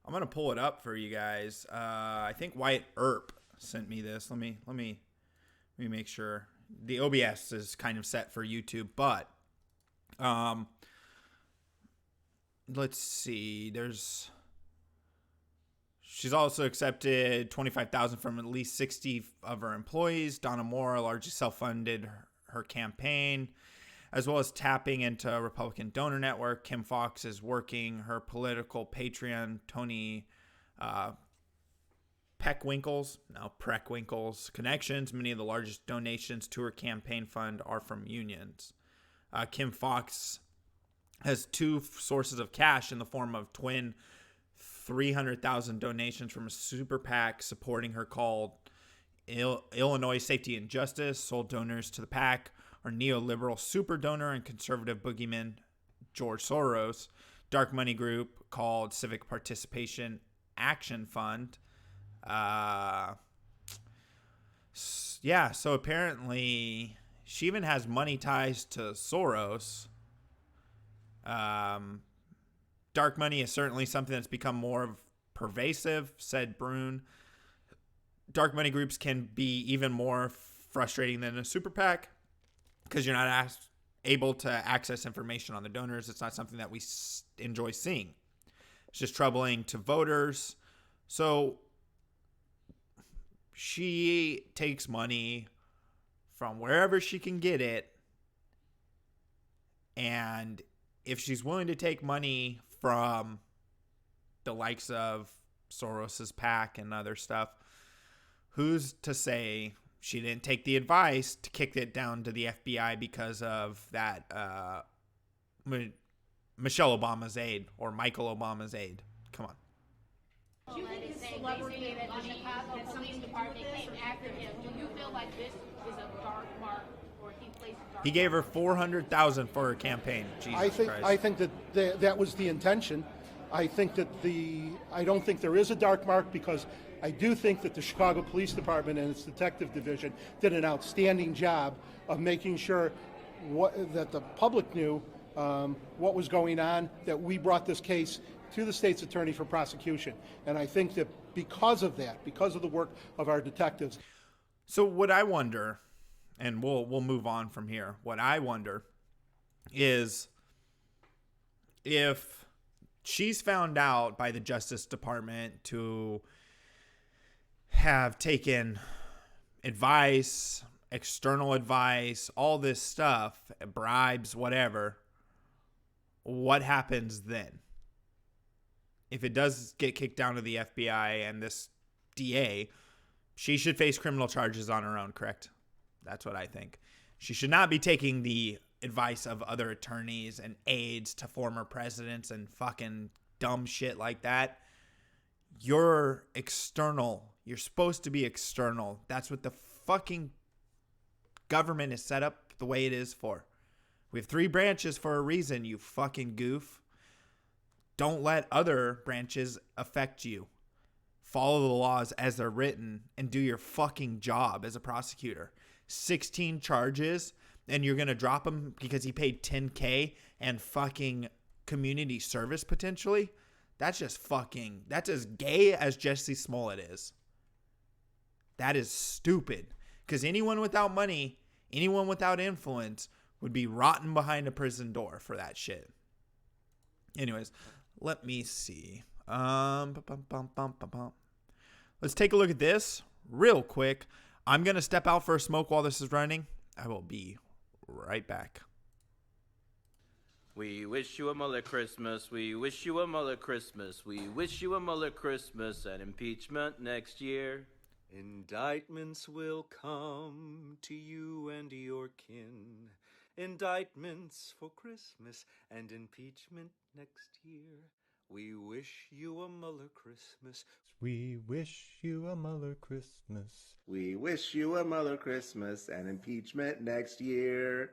I'm gonna pull it up for you guys. I think Wyatt Earp sent me this. Let me make sure. The OBS is kind of set for YouTube, but let's see. She's also accepted $25,000 from at least 60 of her employees. Donna Moore largely self-funded her campaign, as well as tapping into a Republican donor network. Kim Foxx is working her political Patreon, Tony Preckwinkle's connections. Many of the largest donations to her campaign fund are from unions. Kim Foxx has two sources of cash in the form of twin $300,000 donations from a super PAC supporting her called Illinois Safety and Justice. Sole donors to the PAC are neoliberal super donor and conservative boogeyman George Soros. Dark money group called Civic Participation Action Fund. So apparently she even has money ties to Soros. Dark money is certainly something that's become more pervasive, said Brune. Dark money groups can be even more frustrating than a super PAC because you're not able to access information on the donors. It's not something that we enjoy seeing. It's just troubling to voters. So she takes money from wherever she can get it. And if she's willing to take money from the likes of Soros's PAC and other stuff, who's to say she didn't take the advice to kick it down to the FBI because of that Michelle Obama's aide or Michael Obama's aide? Come on. Do you think this celebrity that the Chicago Police Department came after him? Do you feel like this is a dark mark, or he placed a dark He gave her $400,000 for her campaign. Jesus Christ. I think that that was the intention. I think that I don't think there is a dark mark because I do think that the Chicago Police Department and its detective division did an outstanding job of making sure that the public knew what was going on, that we brought this case to the state's attorney for prosecution. And I think that because of that, because of the work of our detectives. So what I wonder, and we'll move on from here, what I wonder is if she's found out by the Justice Department to have taken advice, external advice, all this stuff, bribes, whatever, what happens then? If it does get kicked down to the FBI and this DA She should face criminal charges on her own, correct? That's what I think. She should not be taking the advice of other attorneys and aides to former presidents and fucking dumb shit like that. You're external. You're supposed to be external. That's what the fucking government is set up the way it is for. We have 3 branches for a reason, you fucking goof. Don't let other branches affect you. Follow the laws as they're written and do your fucking job as a prosecutor. 16 charges and you're going to drop him because he paid $10K and fucking community service potentially? That's as gay as Jussie Smollett is. That is stupid. Because anyone without money, anyone without influence would be rotting behind a prison door for that shit. Anyways, let me see. Let's take a look at this real quick. I'm going to step out for a smoke while this is running. I will be right back. We wish you a Mueller Christmas. We wish you a Mueller Christmas. We wish you a Mueller Christmas and impeachment next year. Indictments will come to you and your kin. Indictments for Christmas and impeachment next year. We wish you a Mueller Christmas. We wish you a Mueller Christmas. We wish you a Mueller Christmas and impeachment next year.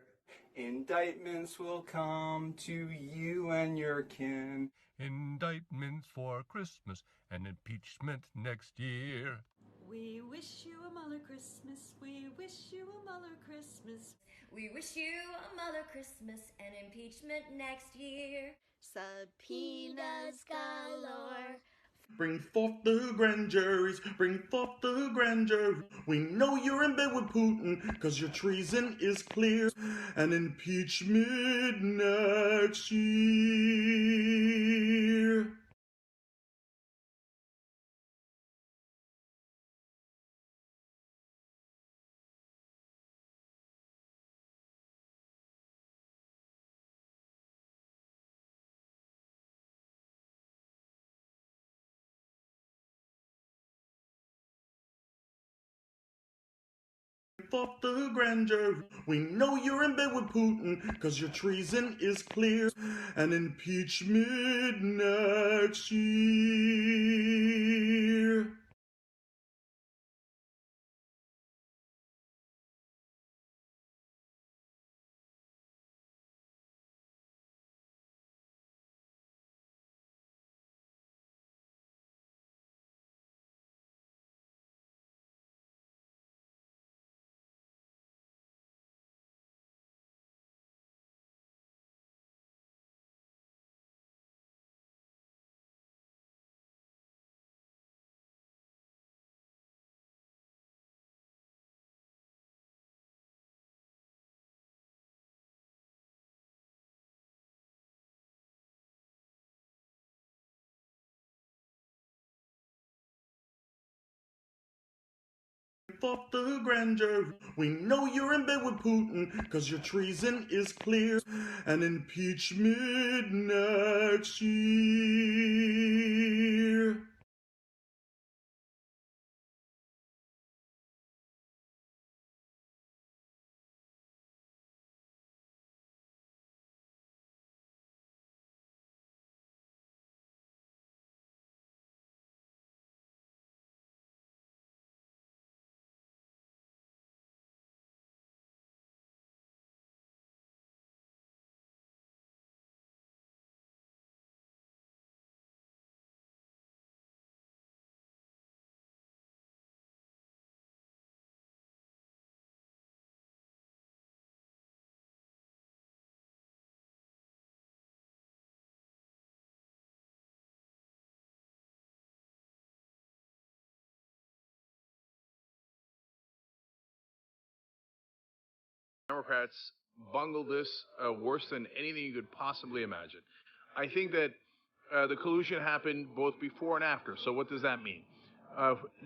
Indictments will come to you and your kin. Indictments for Christmas and impeachment next year. We wish you a Mueller Christmas. We wish you a Mueller Christmas. We wish you a Mueller Christmas and impeachment next year. Subpoenas galore. Bring forth the grand juries, bring forth the grand jury. We know you're in bed with Putin, cause your treason is clear. And impeachment next year. Forth the grand jury. We know you're in bed with Putin, cause your treason is clear. And impeachment next year. Forth the grand jury. We know you're in bed with Putin, cause your treason is clear. And impeachment next year. Democrats bungled this worse than anything you could possibly imagine. I think that the collusion happened both before and after. So what does that mean?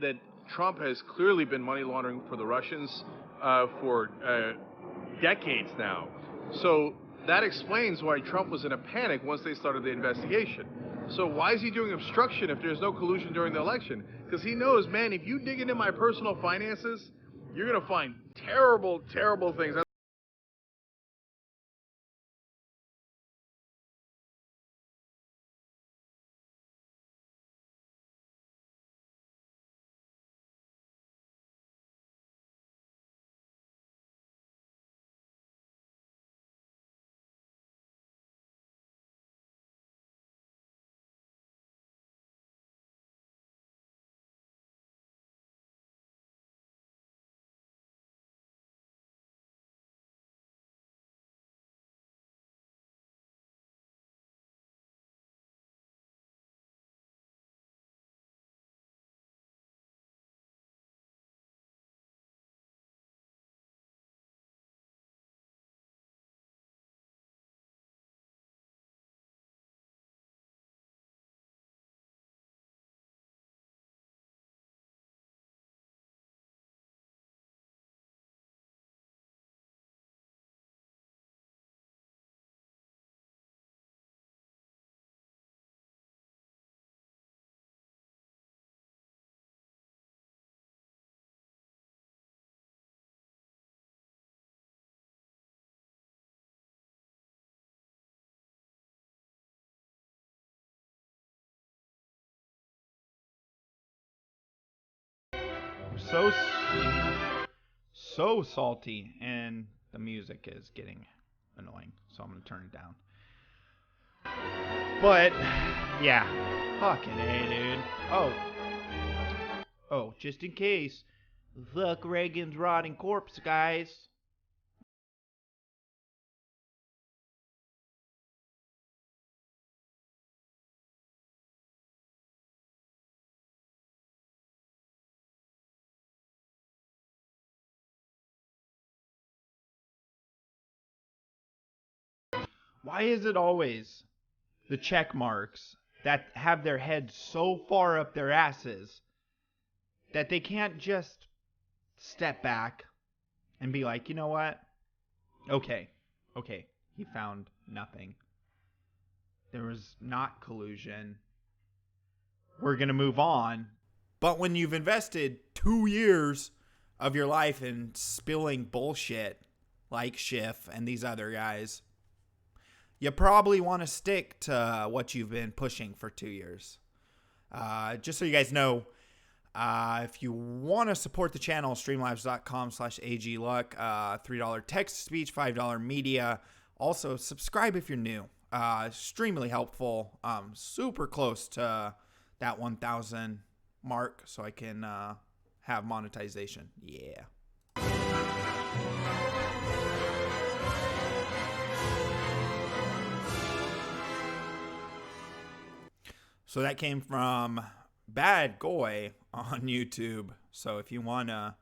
That Trump has clearly been money laundering for the Russians for decades now. So that explains why Trump was in a panic once they started the investigation. So why is he doing obstruction if there's no collusion during the election? Because because he knows, man, if you dig into my personal finances, you're going to find terrible, terrible things. So salty, and the music is getting annoying, so I'm gonna turn it down. But yeah, fucking A, dude. Oh, just in case, fuck Reagan's rotting corpse, guys. Why is it always the check marks that have their heads so far up their asses that they can't just step back and be like, you know what? Okay, he found nothing. There was not collusion. We're going to move on. But when you've invested 2 years of your life in spilling bullshit like Schiff and these other guys, you probably want to stick to what you've been pushing for 2 years. Just so you guys know, if you want to support the channel, streamlabs.com/AGluck, $3 text-to-speech, $5 media. Also, subscribe if you're new. Extremely helpful. Super close to that 1,000 mark so I can have monetization. Yeah. So that came from Bad Goy on YouTube. So if you want to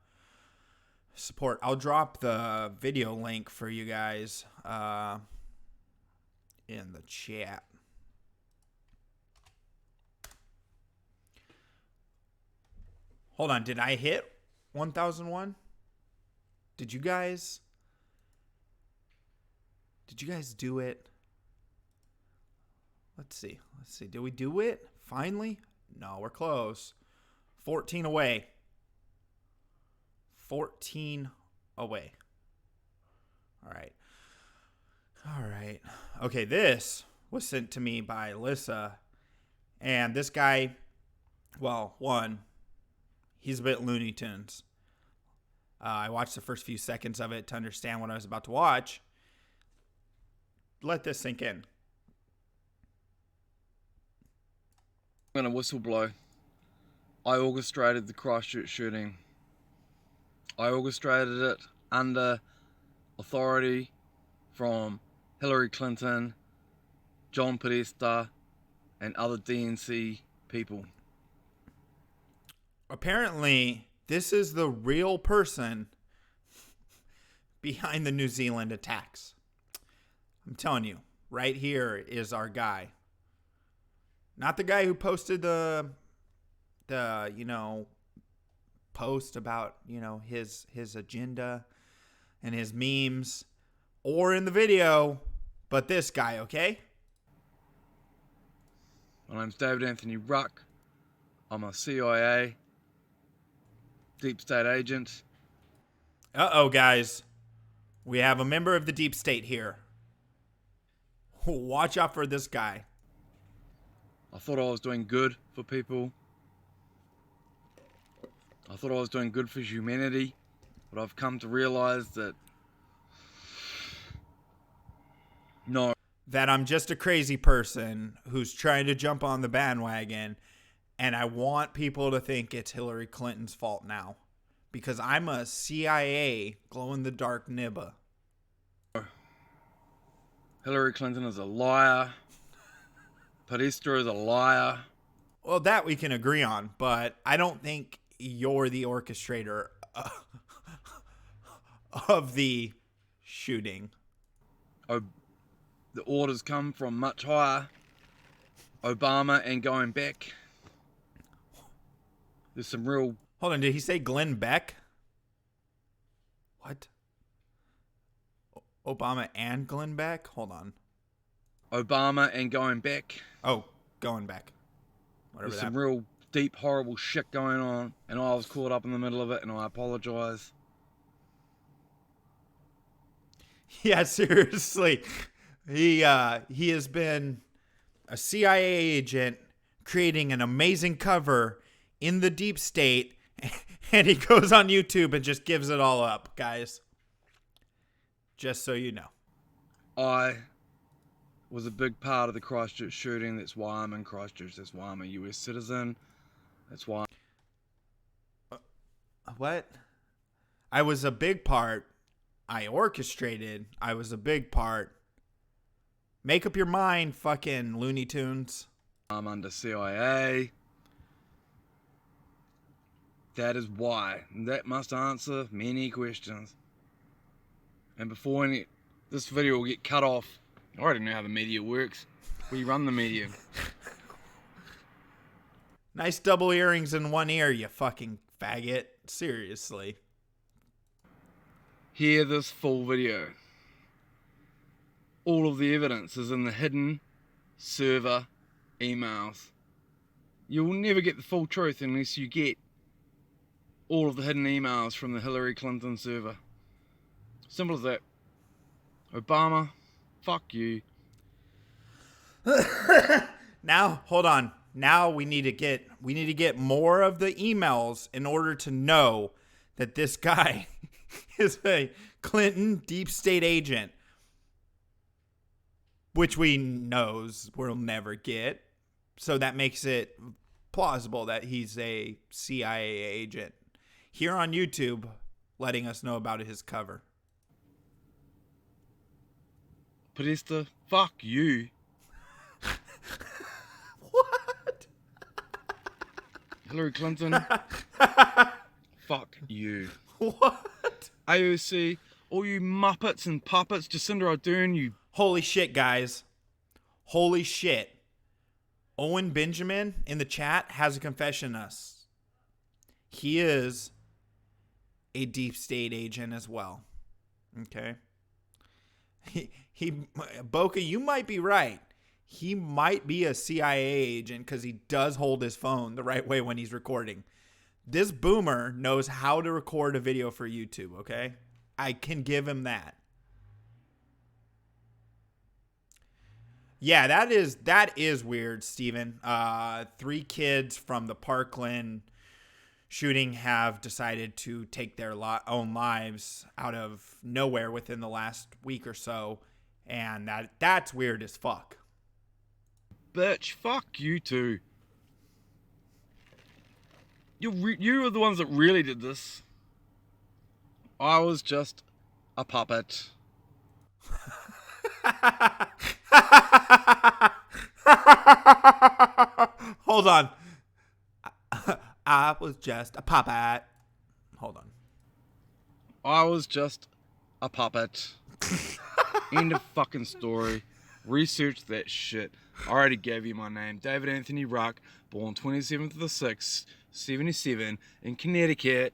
support, I'll drop the video link for you guys in the chat. Hold on, did I hit 1001? Did you guys do it? Let's see. Did we do it? Finally? No, we're close. 14 away. 14 away. All right. Okay, this was sent to me by Alyssa. And this guy, well, one, he's a bit Looney Tunes. I watched the first few seconds of it to understand what I was about to watch. Let this sink in. I'm going to whistle blow. I orchestrated the Christchurch shooting. I orchestrated it under authority from Hillary Clinton, John Podesta, and other DNC people. Apparently, this is the real person behind the New Zealand attacks. I'm telling you, right here is our guy. Not the guy who posted the post about, his agenda and his memes, or in the video, but this guy, okay? My name's David Anthony Ruck. I'm a CIA deep state agent. Uh-oh, guys. We have a member of the deep state here. Watch out for this guy. I thought I was doing good for people. I thought I was doing good for humanity, but I've come to realize that no. That I'm just a crazy person who's trying to jump on the bandwagon, and I want people to think it's Hillary Clinton's fault now. Because I'm a CIA glow-in-the-dark nibba. Hillary Clinton is a liar. Podesta is a liar. Well, that we can agree on, but I don't think you're the orchestrator of the shooting. Oh, the orders come from much higher. Obama and going back. There's some real... Hold on, did he say Glenn Beck? What? Obama and Glenn Beck? Hold on. Obama and going back. Oh, going back. Whatever. There's some real deep, horrible shit going on, and I was caught up in the middle of it, and I apologize. Yeah, seriously. He has been a CIA agent creating an amazing cover in the deep state, and he goes on YouTube and just gives it all up, guys. Just so you know. I was a big part of the Christchurch shooting. That's why I'm in Christchurch. That's why I'm a US citizen. That's why... What? I was a big part. I orchestrated. I was a big part. Make up your mind, fucking Looney Tunes. I'm under CIA. That is why. That must answer many questions. And before this video will get cut off, I already know how the media works. We run the media. Nice double earrings in one ear, you fucking faggot. Seriously. Hear this full video. All of the evidence is in the hidden server emails. You will never get the full truth unless you get all of the hidden emails from the Hillary Clinton server. Simple as that. Obama, fuck you. Now, hold on. Now we need to get more of the emails in order to know that this guy is a Clinton deep state agent, which we knows we'll never get. So that makes it plausible that he's a CIA agent. Here on YouTube, letting us know about his cover. Podesta, fuck you. What? Hillary Clinton, fuck you. What? AOC, all you muppets and puppets, Jacinda Ardern, you... Holy shit, guys. Holy shit. Owen Benjamin in the chat has a confession us. He is a deep state agent as well. Okay. Boca, you might be right. He might be a CIA agent because he does hold his phone the right way when he's recording. This boomer knows how to record a video for YouTube, okay? I can give him that. Yeah, that is weird, Steven. 3 kids from the Parkland shooting have decided to take their own lives out of nowhere within the last week or so, and that's weird as fuck. Bitch, fuck you too. You are the ones that really did this. I was just a puppet. Hold on. I was just a puppet. Hold on. I was just a puppet. End of fucking story. Research that shit. I already gave you my name. David Anthony Ruck, born 27th of the 6th, 77, in Connecticut.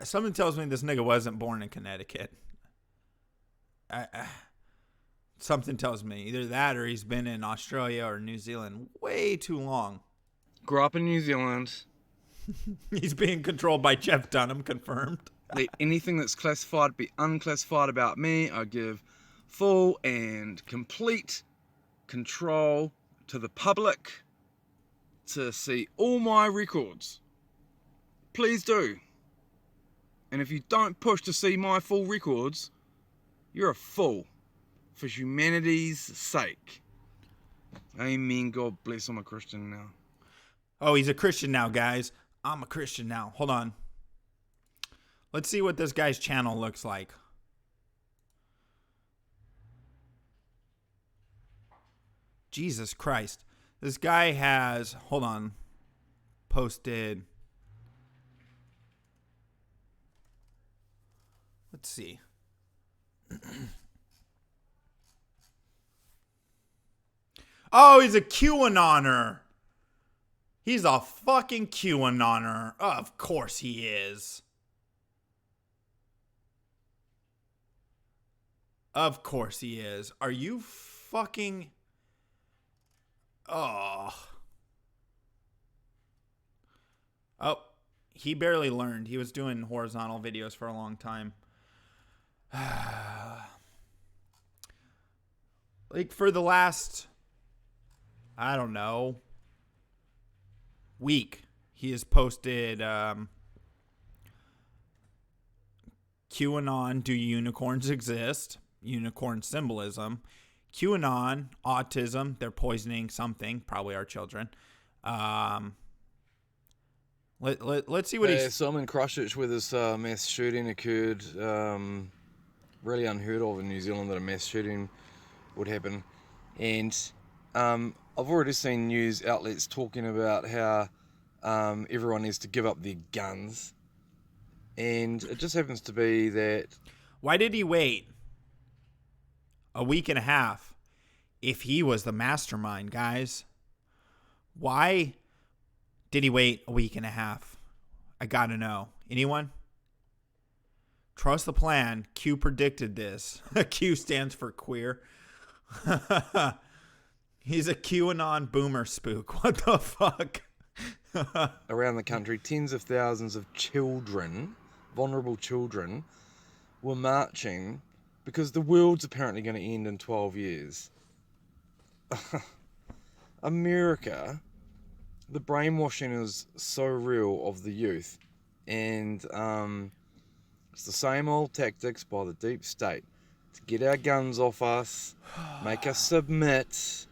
Something tells me this nigga wasn't born in Connecticut. Something tells me either that or he's been in Australia or New Zealand way too long. Grew up in New Zealand. He's being controlled by Jeff Dunham, confirmed. Let anything that's classified be unclassified about me. I give full and complete control to the public to see all my records. Please do. And if you don't push to see my full records, you're a fool for humanity's sake. Amen. God bless. I'm a Christian now. Oh, he's a Christian now, guys. I'm a Christian now. Hold on. Let's see what this guy's channel looks like. Jesus Christ. This guy has, hold on, posted. Let's see. Oh, he's a QAnoner. He's a fucking QAnoner. Of course he is. Of course he is. Are you fucking... Oh. Oh, he barely learned. He was doing horizontal videos for a long time. Like for the last, I don't know, week, he has posted QAnon, do unicorns exist? Unicorn symbolism. QAnon, autism, they're poisoning something, probably our children. Let's see what he's... So I'm in Christchurch where this mass shooting occurred. Really unheard of in New Zealand that a mass shooting would happen. And I've already seen news outlets talking about how everyone needs to give up their guns. And it just happens to be that... Why did he wait a week and a half if he was the mastermind, guys? Why did he wait a week and a half? I gotta know. Anyone? Trust the plan. Q predicted this. Q stands for queer. He's a QAnon boomer spook. What the fuck? Around the country, tens of thousands of children, vulnerable children, were marching because the world's apparently going to end in 12 years. America, the brainwashing is so real of the youth, and it's the same old tactics by the deep state to get our guns off us, make us submit,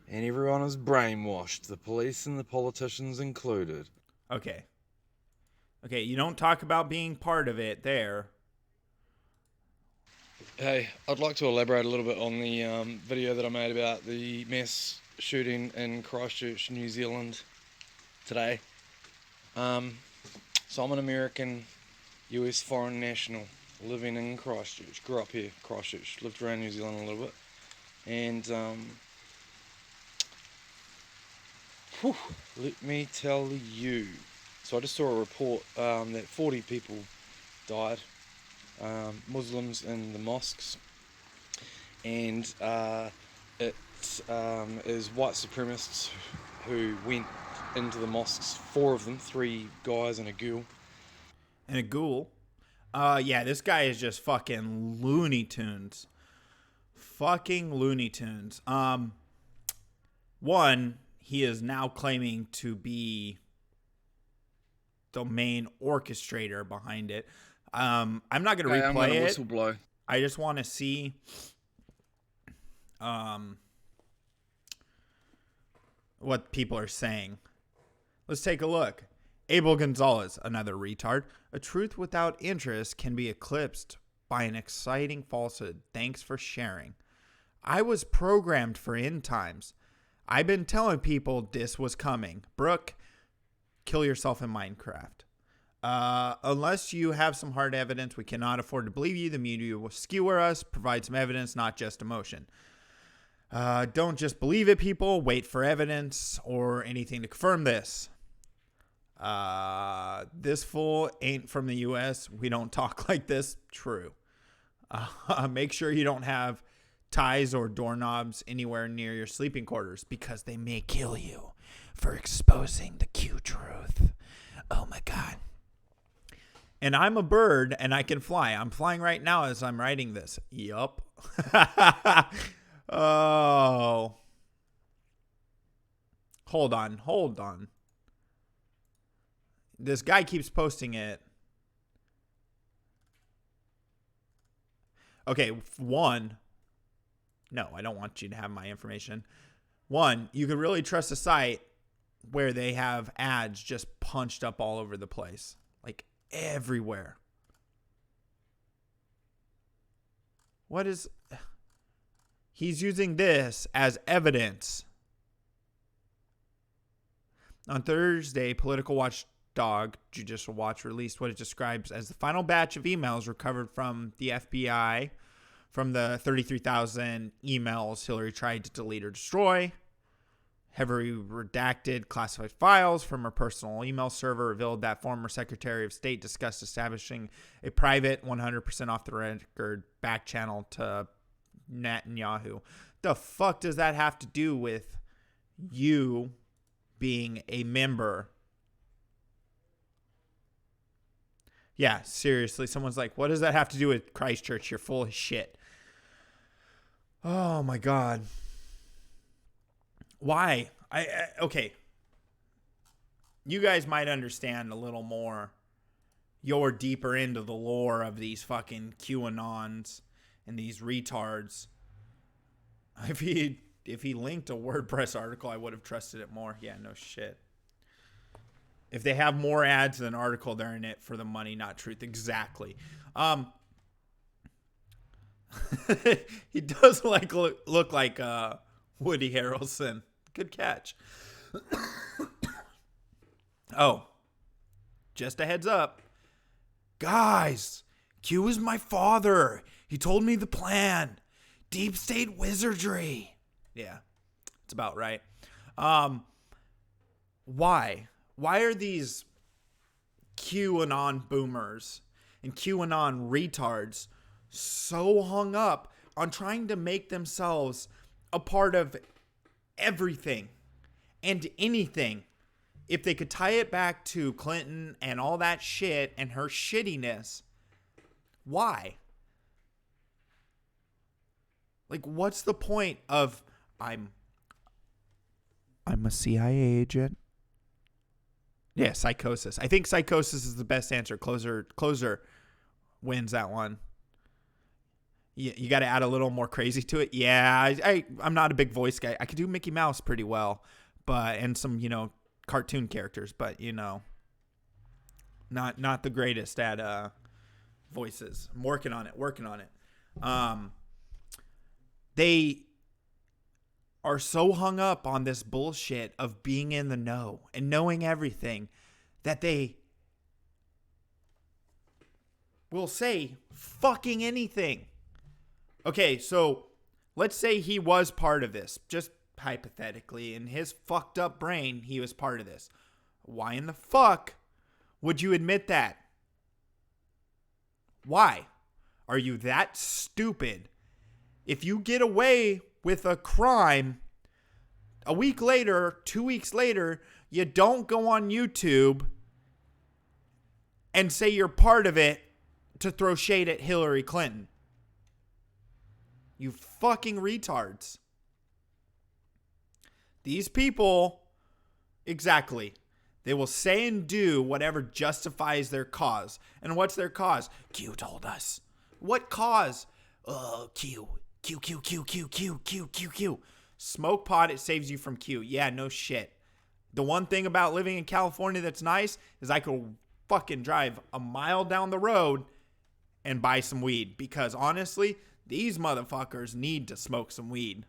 and everyone is brainwashed, the police and the politicians included. Okay, you don't talk about being part of it there. Hey, I'd like to elaborate a little bit on the video that I made about the mass shooting in Christchurch, New Zealand today. So I'm an American US foreign national living in Christchurch. Grew up here, Christchurch, lived around New Zealand a little bit. And let me tell you. So I just saw a report that 40 people died, Muslims in the mosques, and it is white supremacists who went into the mosques, 4 of them, 3 guys and a girl. And a ghoul? Yeah, this guy is just fucking Looney Tunes. Fucking Looney Tunes. One, he is now claiming to be the main orchestrator behind it. I'm not going to replay it. Whistleblow. I just want to see what people are saying. Let's take a look. Abel Gonzalez, another retard. A truth without interest can be eclipsed by an exciting falsehood. Thanks for sharing. I was programmed for end times. I've been telling people this was coming. Brooke, kill yourself in Minecraft. Unless you have some hard evidence, we cannot afford to believe you. The media will skewer us. Provide some evidence, not just emotion. Don't just believe it, people. Wait for evidence or anything to confirm this. This fool ain't from the U.S. We don't talk like this. True. Make sure you don't have ties or doorknobs anywhere near your sleeping quarters because they may kill you for exposing the Q truth. Oh my God. And I'm a bird and I can fly. I'm flying right now as I'm writing this. Yup. Oh. Hold on. This guy keeps posting it. Okay, one. No, I don't want you to have my information. One, you could really trust a site where they have ads just punched up all over the place. Like everywhere. What is... He's using this as evidence. On Thursday, Political Watchdog Judicial Watch released what it describes as the final batch of emails recovered from the FBI from the 33,000 emails Hillary tried to delete or destroy. Heavily redacted classified files from her personal email server revealed that former Secretary of State discussed establishing a private 100% off the record back channel to Netanyahu. The fuck does that have to do with you being a member? Yeah, seriously. Someone's like, what does that have to do with Christchurch? You're full of shit. Oh my God. Why? Okay. You guys might understand a little more. You're deeper into the lore of these fucking QAnons and these retards. If he linked a WordPress article, I would have trusted it more. Yeah, no shit. If they have more ads than an article, they're in it for the money, not truth. Exactly. He does look like Woody Harrelson. Good catch. Oh, just a heads up. Guys, Q is my father. He told me the plan. Deep state wizardry. Yeah, it's about right. Why? Why are these QAnon boomers and QAnon retards so hung up on trying to make themselves a part of everything and anything? If they could tie it back to Clinton and all that shit and her shittiness, why? Like, what's the point of I'm a CIA agent? Yeah, psychosis. I think psychosis is the best answer. Closer wins that one. You got to add a little more crazy to it. Yeah, I'm not a big voice guy. I could do Mickey Mouse pretty well, and some, cartoon characters, but not the greatest at voices. I'm working on it. They are so hung up on this bullshit of being in the know and knowing everything that they will say fucking anything. Okay, so let's say he was part of this, just hypothetically. In his fucked up brain, he was part of this. Why in the fuck would you admit that? Why? Are you that stupid? If you get away with a crime, a week later, 2 weeks later, you don't go on YouTube and say you're part of it to throw shade at Hillary Clinton. You fucking retards. These people, exactly, they will say and do whatever justifies their cause. And what's their cause? Q told us. What cause? Q. Smoke pot, it saves you from Q. Yeah, no shit. The one thing about living in California that's nice is I could fucking drive a mile down the road and buy some weed. Because honestly, these motherfuckers need to smoke some weed.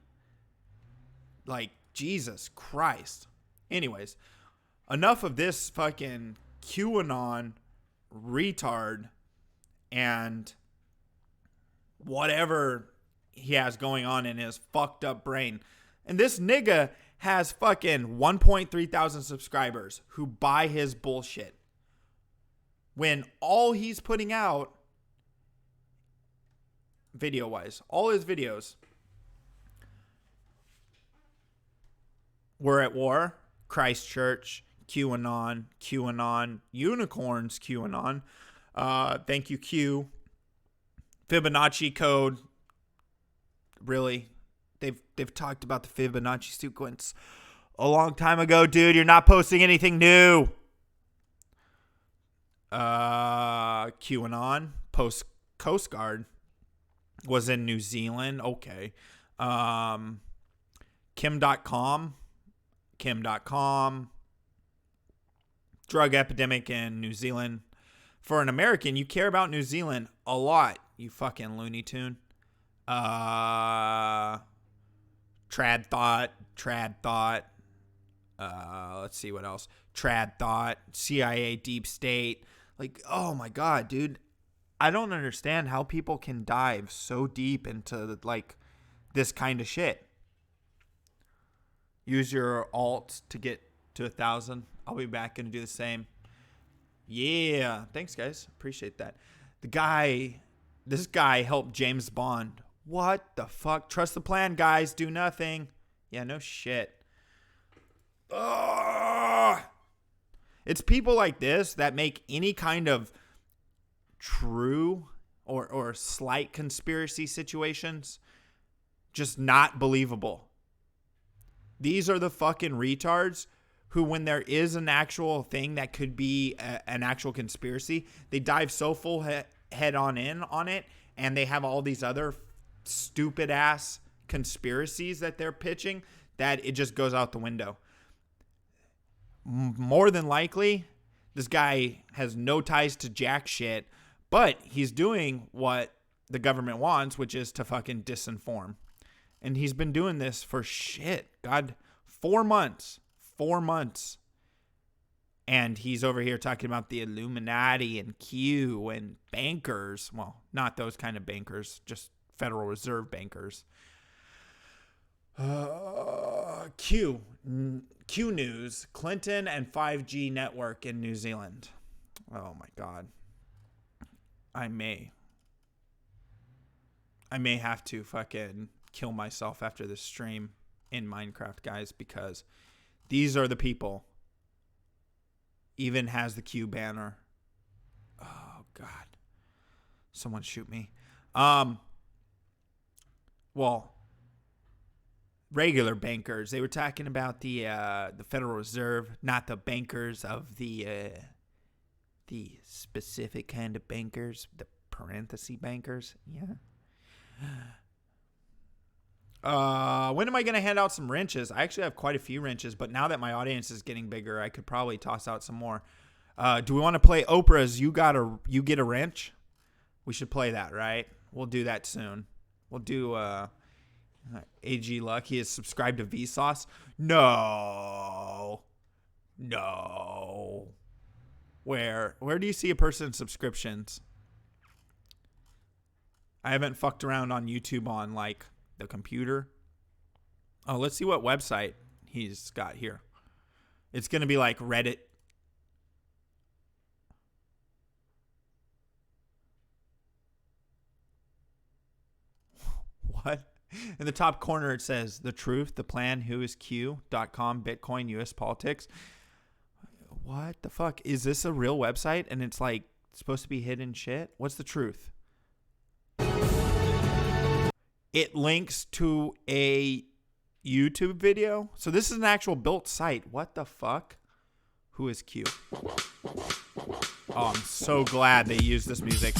Like, Jesus Christ. Anyways, enough of this fucking QAnon retard and whatever he has going on in his fucked up brain. And this nigga has fucking 1.3 thousand subscribers who buy his bullshit. When all he's putting out, video-wise, all his videos were at war, Christchurch, QAnon, unicorns, QAnon. Thank you, Q. Fibonacci code. Really? They've talked about the Fibonacci sequence a long time ago, dude. You're not posting anything new. QAnon, Post Coast Guard was in New Zealand. Okay. Kim.com. Drug epidemic in New Zealand. For an American, you care about New Zealand a lot, you fucking Looney Tune. Trad Thought. Let's see what else. Trad Thought, CIA, Deep State. Like, oh my God, dude. I don't understand how people can dive so deep into, like, this kind of shit. Use your alt to get to 1,000. I'll be back and do the same. Yeah. Thanks, guys. Appreciate that. This guy helped James Bond. What the fuck? Trust the plan, guys. Do nothing. Yeah, no shit. Ugh. It's people like this that make any kind of true or slight conspiracy situations just not believable. These are the fucking retards who, when there is an actual thing that could be an actual conspiracy, they dive so full head on in on it, and they have all these other stupid ass conspiracies that they're pitching that it just goes out the window. More than likely, this guy has no ties to jack shit, but he's doing what the government wants, which is to fucking disinform. And he's been doing this for 4 months. 4 months. And he's over here talking about the Illuminati and Q and bankers. Well, not those kind of bankers, just Federal Reserve bankers. Q News, Clinton and 5G network in New Zealand. Oh my God. I may have to fucking kill myself after this stream in Minecraft, guys, because these are the people. Even has the Q banner. Oh God. Someone shoot me. Well, regular bankers. They were talking about the Federal Reserve, not the bankers of the specific kind of bankers, the parenthesis bankers. Yeah. When am I going to hand out some wrenches? I actually have quite a few wrenches, but now that my audience is getting bigger, I could probably toss out some more. Do we want to play Oprah's You Get a Wrench? We should play that, right? We'll do that soon. We'll do AGluck. He is subscribed to Vsauce. No. Where do you see a person's subscriptions? I haven't fucked around on YouTube on like the computer. Oh, let's see what website he's got here. It's going to be like Reddit. What? In the top corner, it says The Truth, The Plan, Who is Q.com, Bitcoin, U.S. Politics. What the fuck? Is this a real website? And it's like supposed to be hidden shit? What's the truth? It links to a YouTube video. So this is an actual built site. What the fuck? Who is Q? Oh, I'm so glad they used this music.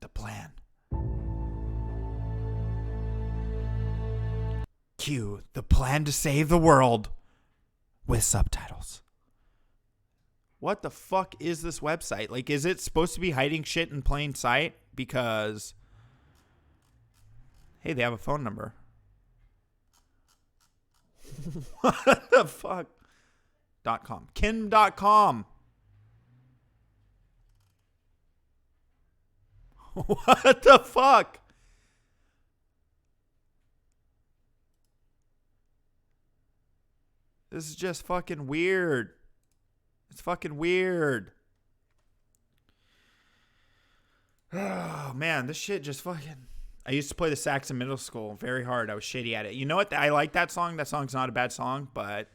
The plan. Q, the plan to save the world with subtitles. What the fuck is this website? Like, is it supposed to be hiding shit in plain sight? Because, hey, they have a phone number. What the fuck? .com. Kim.com. What the fuck? This is just fucking weird. It's fucking weird. Oh, man, this shit just fucking... I used to play the sax in middle school very hard. I was shitty at it. You know what? I like that song. That song's not a bad song, but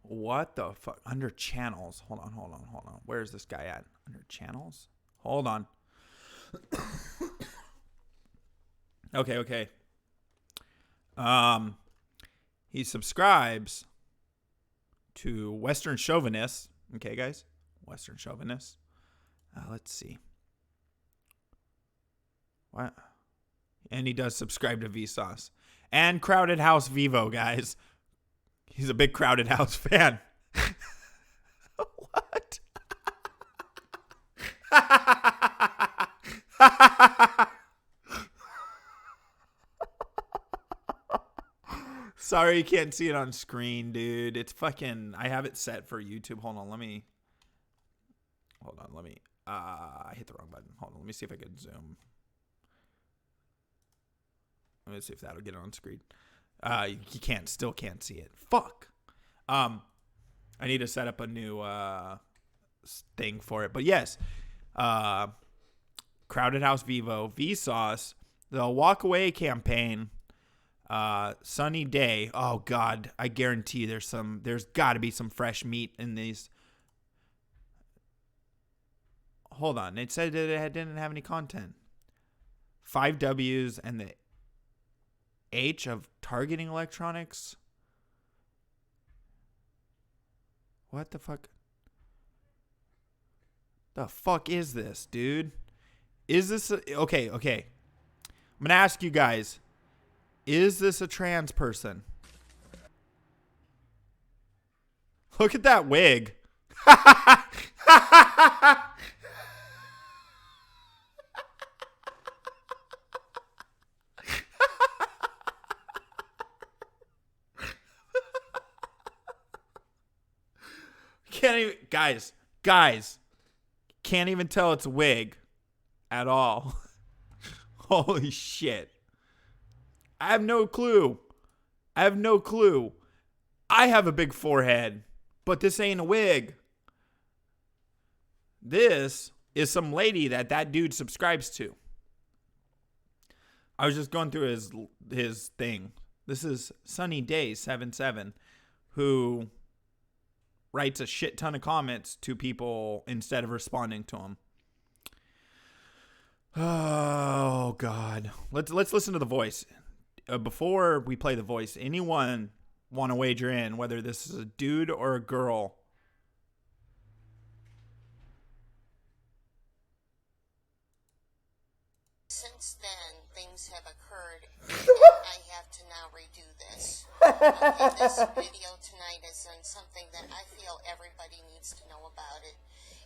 what the fuck? Under channels. Hold on. Where's this guy at? Under channels? Hold on. Okay. He subscribes to Western Chauvinists. Okay, guys? Western Chauvinists. Let's see. What? And he does subscribe to Vsauce. And Crowded House Vivo, guys. He's a big Crowded House fan. What? Sorry you can't see it on screen, dude. It's fucking... I have it set for YouTube. Hold on, let me... I hit the wrong button. Hold on, let me see if I can zoom. Let me see if that'll get it on screen. You still can't see it. Fuck. I need to set up a new thing for it. But yes, Crowded House Vivo, Vsauce, the Walk Away campaign, Sunny Day. Oh God, I guarantee there's got to be some fresh meat in these. Hold on, it said that it didn't have any content. 5 W's and the H of targeting electronics. What the fuck? The fuck is this, dude? Is this okay? I'm gonna ask you guys. Is this a trans person? Look at that wig. Can't even, guys, can't even tell it's a wig at all. Holy shit. I have no clue. I have a big forehead, but this ain't a wig. This is some lady that dude subscribes to. I was just going through his thing. This is Sunny Day 77, who writes a shit ton of comments to people instead of responding to them. Oh God. Let's listen to the voice. Before we play the voice, anyone want to wager in whether this is a dude or a girl? Since then, things have occurred that I have to now redo this. Okay, this video tonight is on something that I feel everybody needs to know about it.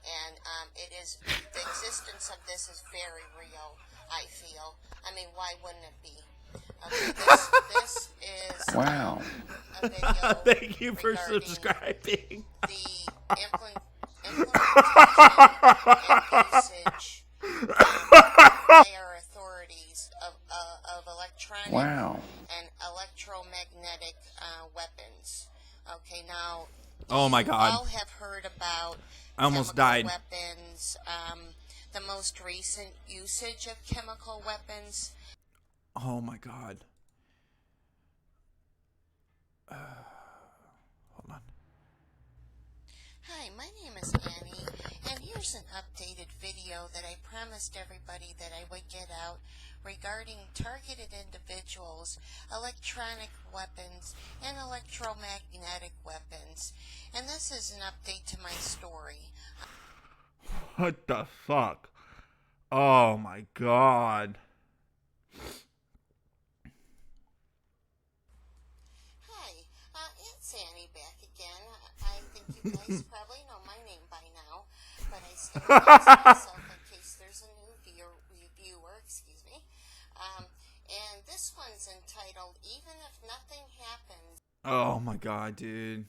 And it is, the existence of this is very real, I feel. I mean, why wouldn't it be? Okay, this is wow. A video. Thank you for subscribing. The implementation and usage by our authorities of electronic and electromagnetic weapons. Okay, now. Oh my God. You all have heard about I almost died. Weapons, the most recent usage of chemical weapons. Oh my God. Hold on. Hi, my name is Annie, and here's an updated video that I promised everybody that I would get out regarding targeted individuals, electronic weapons, and electromagnetic weapons. And this is an update to my story. What the fuck? Oh my God. Hi, it's Annie back again. I think you guys probably know my name by now, but I still announce myself in case there's a new viewer, excuse me. And this one's entitled, Even If Nothing Happens. Oh my God, dude.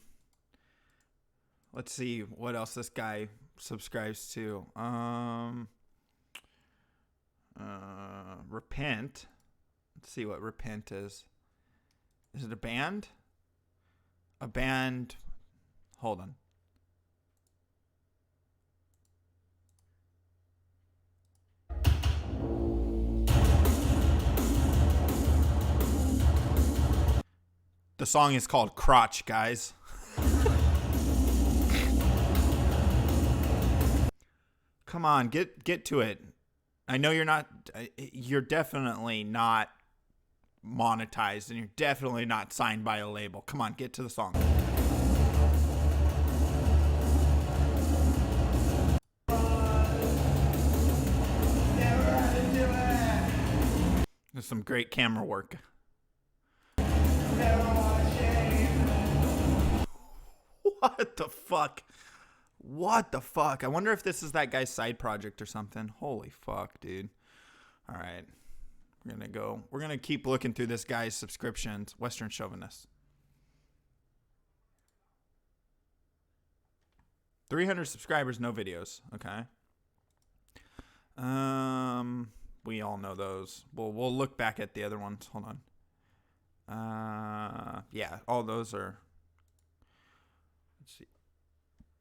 Let's see what else this guy subscribes to. Repent. Let's see what Repent is. Is it a band? A band. Hold on. The song is called Crotch, guys. Come on, get to it. I know you're definitely not monetized, and you're definitely not signed by a label. Come on, get to the song. There's some great camera work. What the fuck? What the fuck? I wonder if this is that guy's side project or something. Holy fuck, dude. All right. We're going to keep looking through this guy's subscriptions. Western Chauvinist. 300 subscribers, no videos. Okay. We all know those. We'll look back at the other ones. Hold on. Yeah, all those are. Let's see.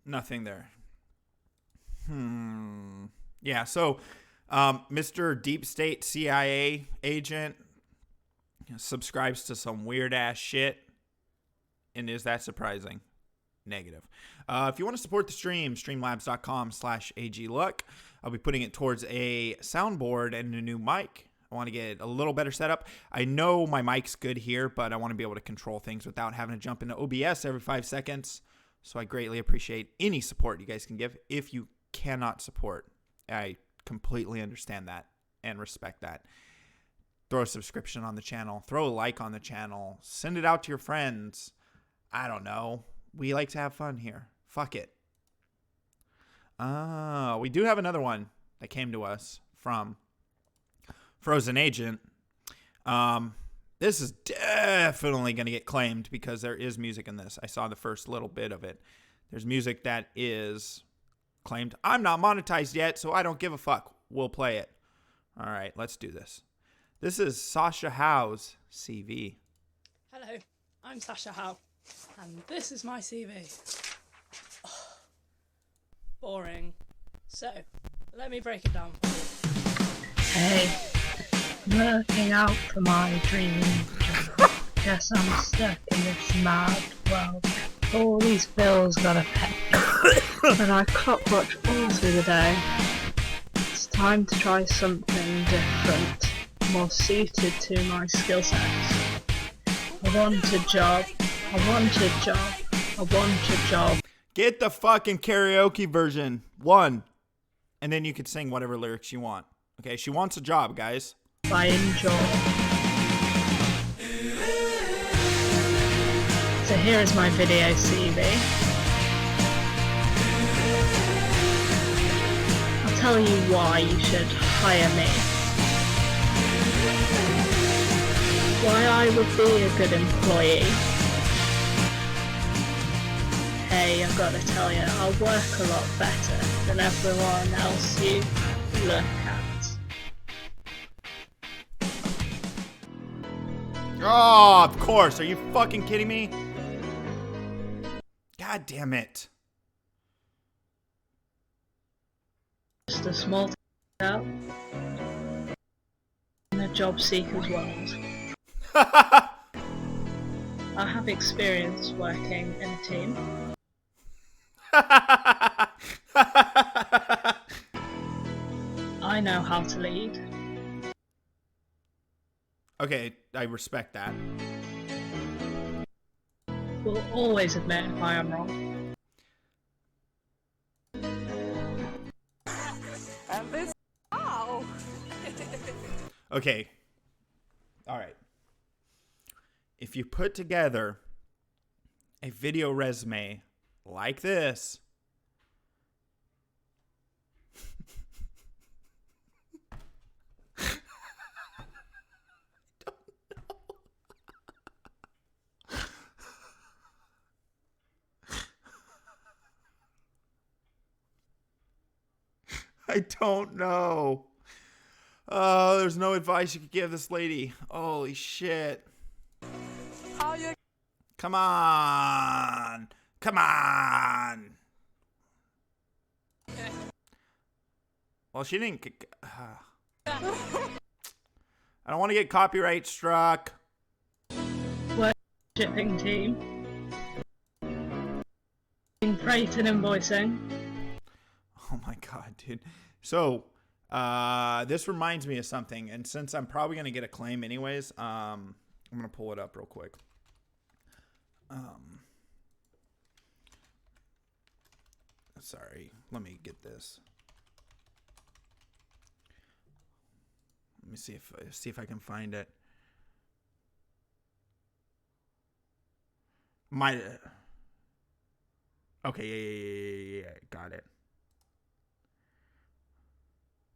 Nothing there. Yeah, so Mr. Deep State CIA agent subscribes to some weird ass shit. And is that surprising? Negative. If you want to support the stream, streamlabs.com/AGluck. I'll be putting it towards a soundboard and a new mic. I want to get a little better setup. I know my mic's good here, but I want to be able to control things without having to jump into OBS every 5 seconds. So I greatly appreciate any support you guys can give. If you cannot support, I completely understand that and respect that. Throw a subscription on the channel. Throw a like on the channel. Send it out to your friends. I don't know. We like to have fun here. Fuck it. We do have another one that came to us from Frozen Agent. This is definitely going to get claimed because there is music in this. I saw the first little bit of it. There's music that is claimed. I'm not monetized yet, so I don't give a fuck. We'll play it. All right, let's do this. This is Sasha Howe's CV. Hello, I'm Sasha Howe, and this is my CV. Oh, boring. So, let me break it down for you. Hey, working out for my dream job. Guess I'm stuck in this mad world. All these bills gotta pay. But I clockwork all through the day. It's time to try something different, more suited to my skill sets. I want a job. I want a job. I want a job. Get the fucking karaoke version. 1. And then you can sing whatever lyrics you want. Okay, she wants a job, guys. I enjoy. So here is my video CV. I'll tell you why you should hire me. Why I would be a good employee. Hey, I've got to tell you, I work a lot better than everyone else you look at. Oh, of course. Are you fucking kidding me? God damn it. Just a small town in a job seeker's world. I have experience working in a team. I know how to lead. Okay, I respect that. Will always admit if I am wrong. And this. Oh! Okay. All right. If you put together a video resume like this, I don't know. Oh, there's no advice you could give this lady. Holy shit. Come on. Come on. Well, she didn't. I don't want to get copyright struck. Work shipping team. Freight and invoicing. Oh my god, dude. So, this reminds me of something, and since I'm probably gonna get a claim anyways, I'm gonna pull it up real quick. Sorry, let me get this. Let me see if I can find it. Okay, yeah, got it.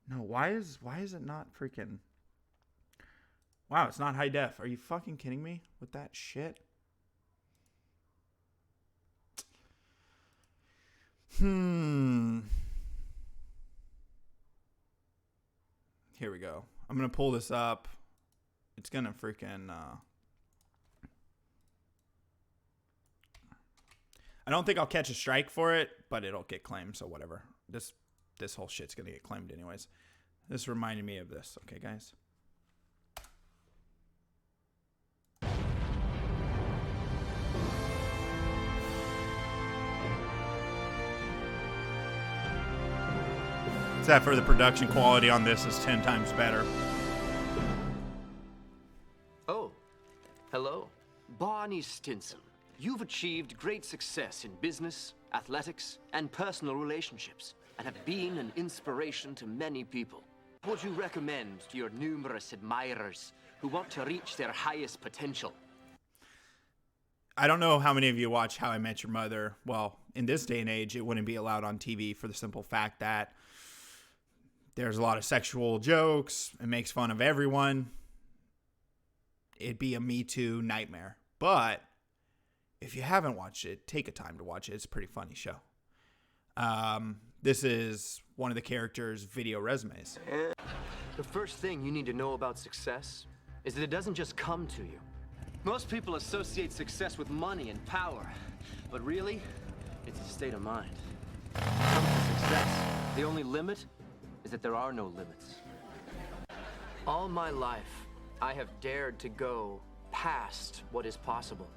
No, why is it not freaking? Wow, it's not high def. Are you fucking kidding me with that shit? Here we go. I'm gonna pull this up. It's gonna freaking. I don't think I'll catch a strike for it, but it'll get claimed, so whatever. This whole shit's gonna get claimed anyways. This reminded me of this. Okay, guys. Except for the production quality on this is 10 times better. Oh, hello. Barney Stinson. You've achieved great success in business, athletics, and personal relationships, and have been an inspiration to many people. What would you recommend to your numerous admirers who want to reach their highest potential? I don't know how many of you watch How I Met Your Mother. Well, in this day and age, it wouldn't be allowed on TV for the simple fact that there's a lot of sexual jokes. It makes fun of everyone. It'd be a Me Too nightmare. But if you haven't watched it, take a time to watch it. It's a pretty funny show. This is one of the characters' video resumes. The first thing you need to know about success is that it doesn't just come to you. Most people associate success with money and power, but really, it's a state of mind. When it comes to success, the only limit is that there are no limits. All my life, I have dared to go past what is possible.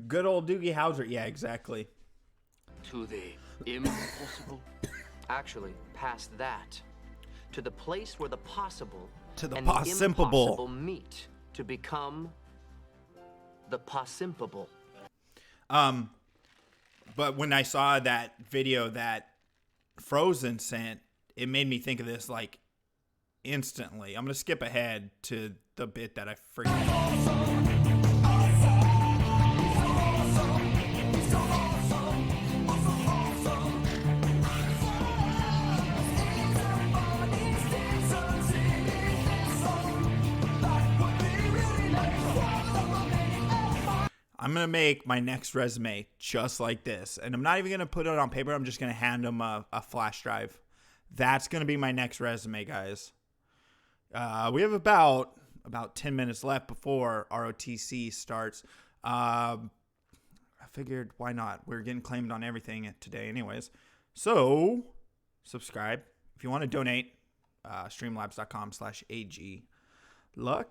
Good old Doogie Howser. Yeah, exactly. To the impossible. Actually, past that. To the place where the possible To the and possimpable. the impossible meet to become the possimpable. But when I saw that video that Frozen sent, it made me think of this like instantly. I'm gonna skip ahead to the bit that I freaking. I'm going to make my next resume just like this. And I'm not even going to put it on paper. I'm just going to hand them a flash drive. That's going to be my next resume, guys. We have about 10 minutes left before ROTC starts. I figured, why not? We're getting claimed on everything today anyways. So, subscribe. If you want to donate, streamlabs.com/AGluck.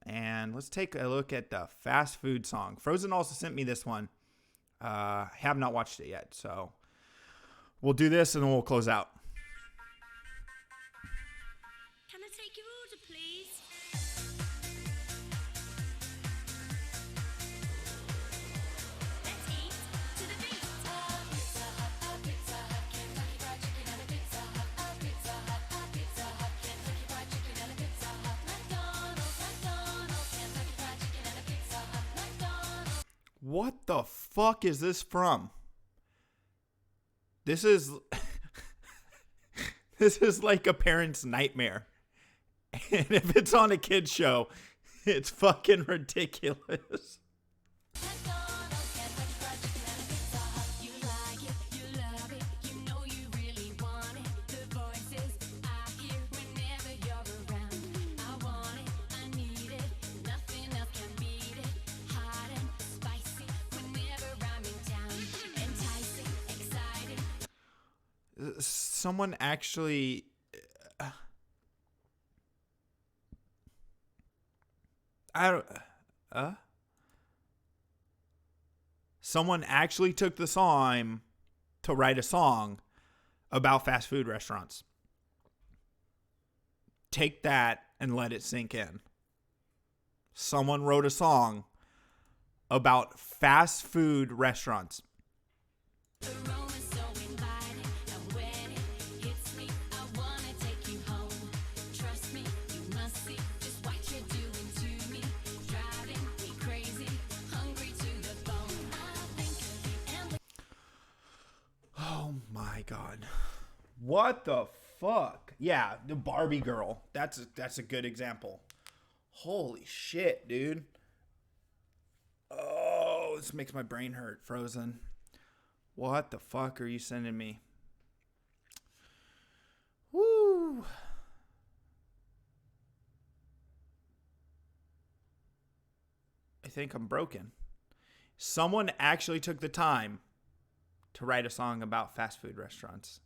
And let's take a look at the fast food song. Frozen also sent me this one. Have not watched it yet, so we'll do this and then we'll close out. Can I take your order, please? Let's eat to the beat. Pizza Hut, Pizza Hut, Kentucky Fried Chicken and a Pizza Hut, Pizza Hut, Pizza Hut, Kentucky Fried Chicken and a Pizza Hut, McDonald's, Kentucky Fried Chicken and a Pizza Hut, McDonald's. What the fuck is this from? This is this is like a parent's nightmare. And if it's on a kid's show, it's fucking ridiculous. Someone actually I don't. Someone actually took the time to write a song about fast food restaurants. Take that and let it sink in. Someone wrote a song about fast food restaurants. Oh my God. What the fuck? Yeah, the Barbie girl. That's a good example. Holy shit, dude. Oh, this makes my brain hurt. Frozen. What the fuck are you sending me? Woo. I think I'm broken. Someone actually took the time to write a song about fast food restaurants.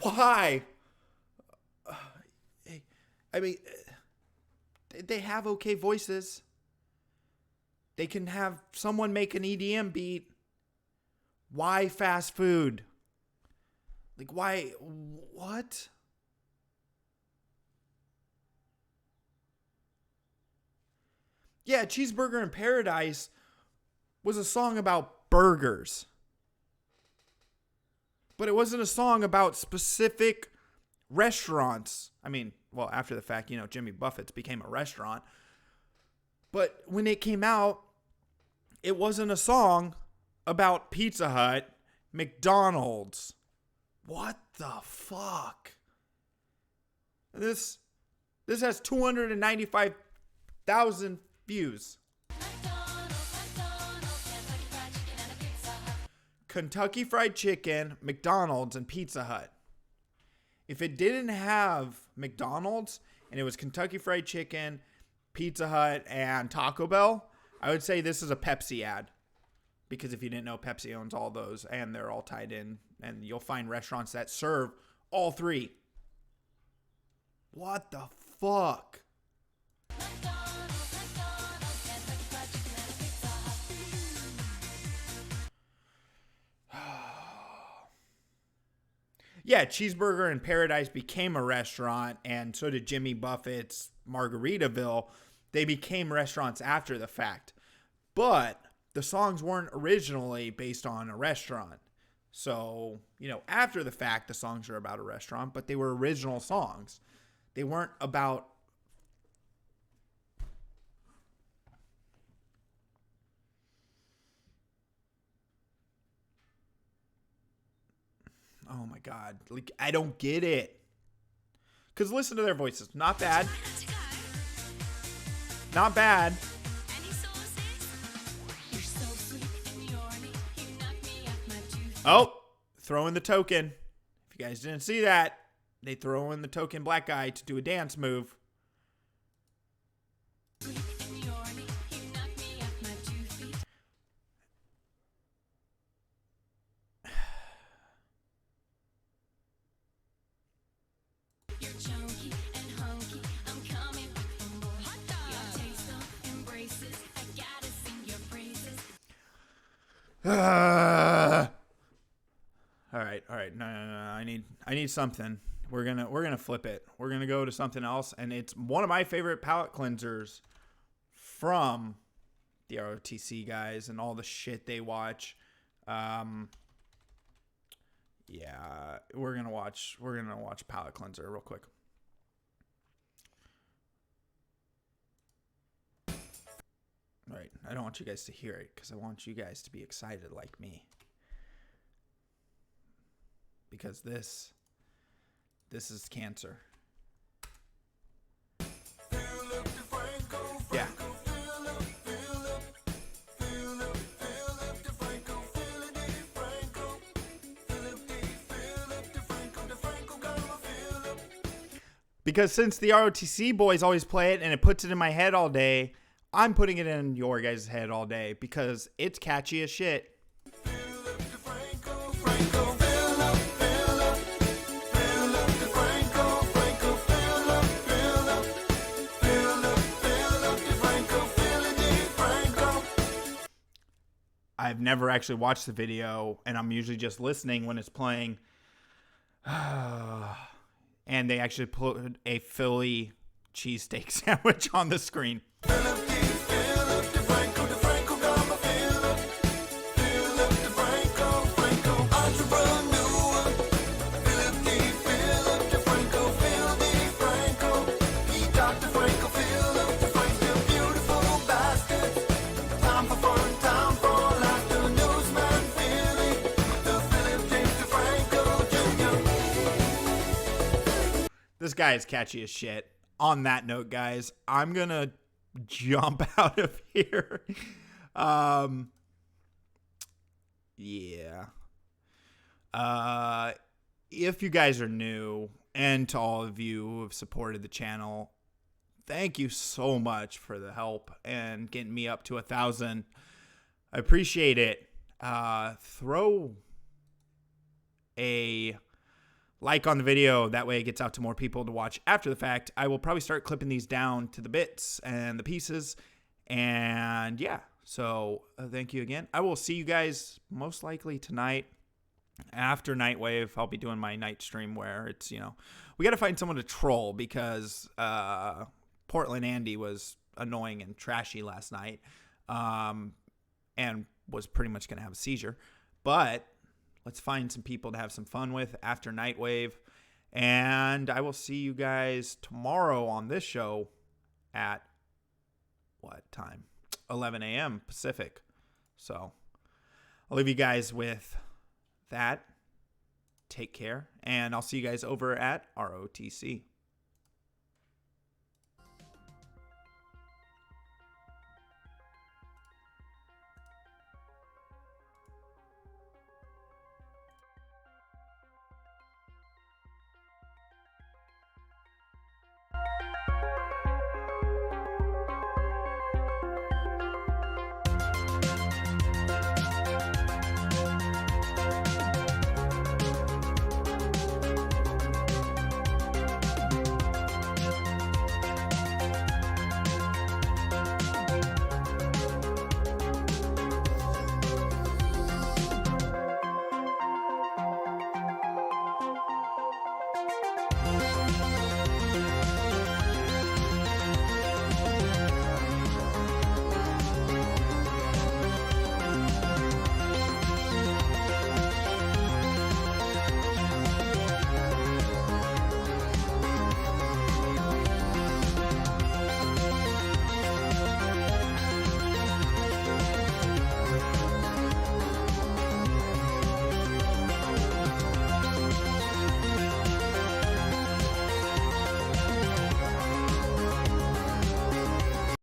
Why? I mean, they have okay voices. They can have someone make an EDM beat. Why fast food? Like, why? What? Yeah, Cheeseburger in Paradise was a song about burgers. But it wasn't a song about specific restaurants. I mean, well, after the fact, Jimmy Buffett's became a restaurant. But when it came out, it wasn't a song about Pizza Hut, McDonald's. What the fuck? This has 295,000 views. Kentucky Fried Chicken, McDonald's, and Pizza Hut. If it didn't have McDonald's and it was Kentucky Fried Chicken, Pizza Hut, and Taco Bell, I would say this is a Pepsi ad. Because if you didn't know, Pepsi owns all those and they're all tied in. And you'll find restaurants that serve all three. What the fuck? Yeah, Cheeseburger in Paradise became a restaurant, and so did Jimmy Buffett's Margaritaville. They became restaurants after the fact. But the songs weren't originally based on a restaurant. So, after the fact, the songs are about a restaurant, but they were original songs. They weren't about... Oh my God. Like, I don't get it. Because listen to their voices. Not bad. Not bad. Oh, throw in the token. If you guys didn't see that, they throw in the token black guy to do a dance move. All right. No. I need something. We're gonna flip it. We're gonna go to something else, and it's one of my favorite palate cleansers from the ROTC guys and all the shit they watch. Yeah, we're gonna watch Palate Cleanser real quick. All right, I don't want you guys to hear it because I want you guys to be excited like me. Because this is cancer. Yeah. Because since the ROTC boys always play it and it puts it in my head all day, I'm putting it in your guys' head all day because it's catchy as shit. I've never actually watched the video, and I'm usually just listening when it's playing. And they actually put a Philly cheesesteak sandwich on the screen. This guy is catchy as shit. On that note, guys, I'm going to jump out of here. Yeah. If you guys are new, and to all of you who have supported the channel, thank you so much for the help and getting me up to 1,000. I appreciate it. Throw a like on the video. That way it gets out to more people to watch after the fact. I will probably start clipping these down to the bits and the pieces. And yeah, so thank you again. I will see you guys most likely tonight after Nightwave. I'll be doing my night stream where it's, we got to find someone to troll because Portland Andy was annoying and trashy last night and was pretty much going to have a seizure. But let's find some people to have some fun with after Nightwave. And I will see you guys tomorrow on this show at what time? 11 a.m. Pacific. So I'll leave you guys with that. Take care. And I'll see you guys over at ROTC.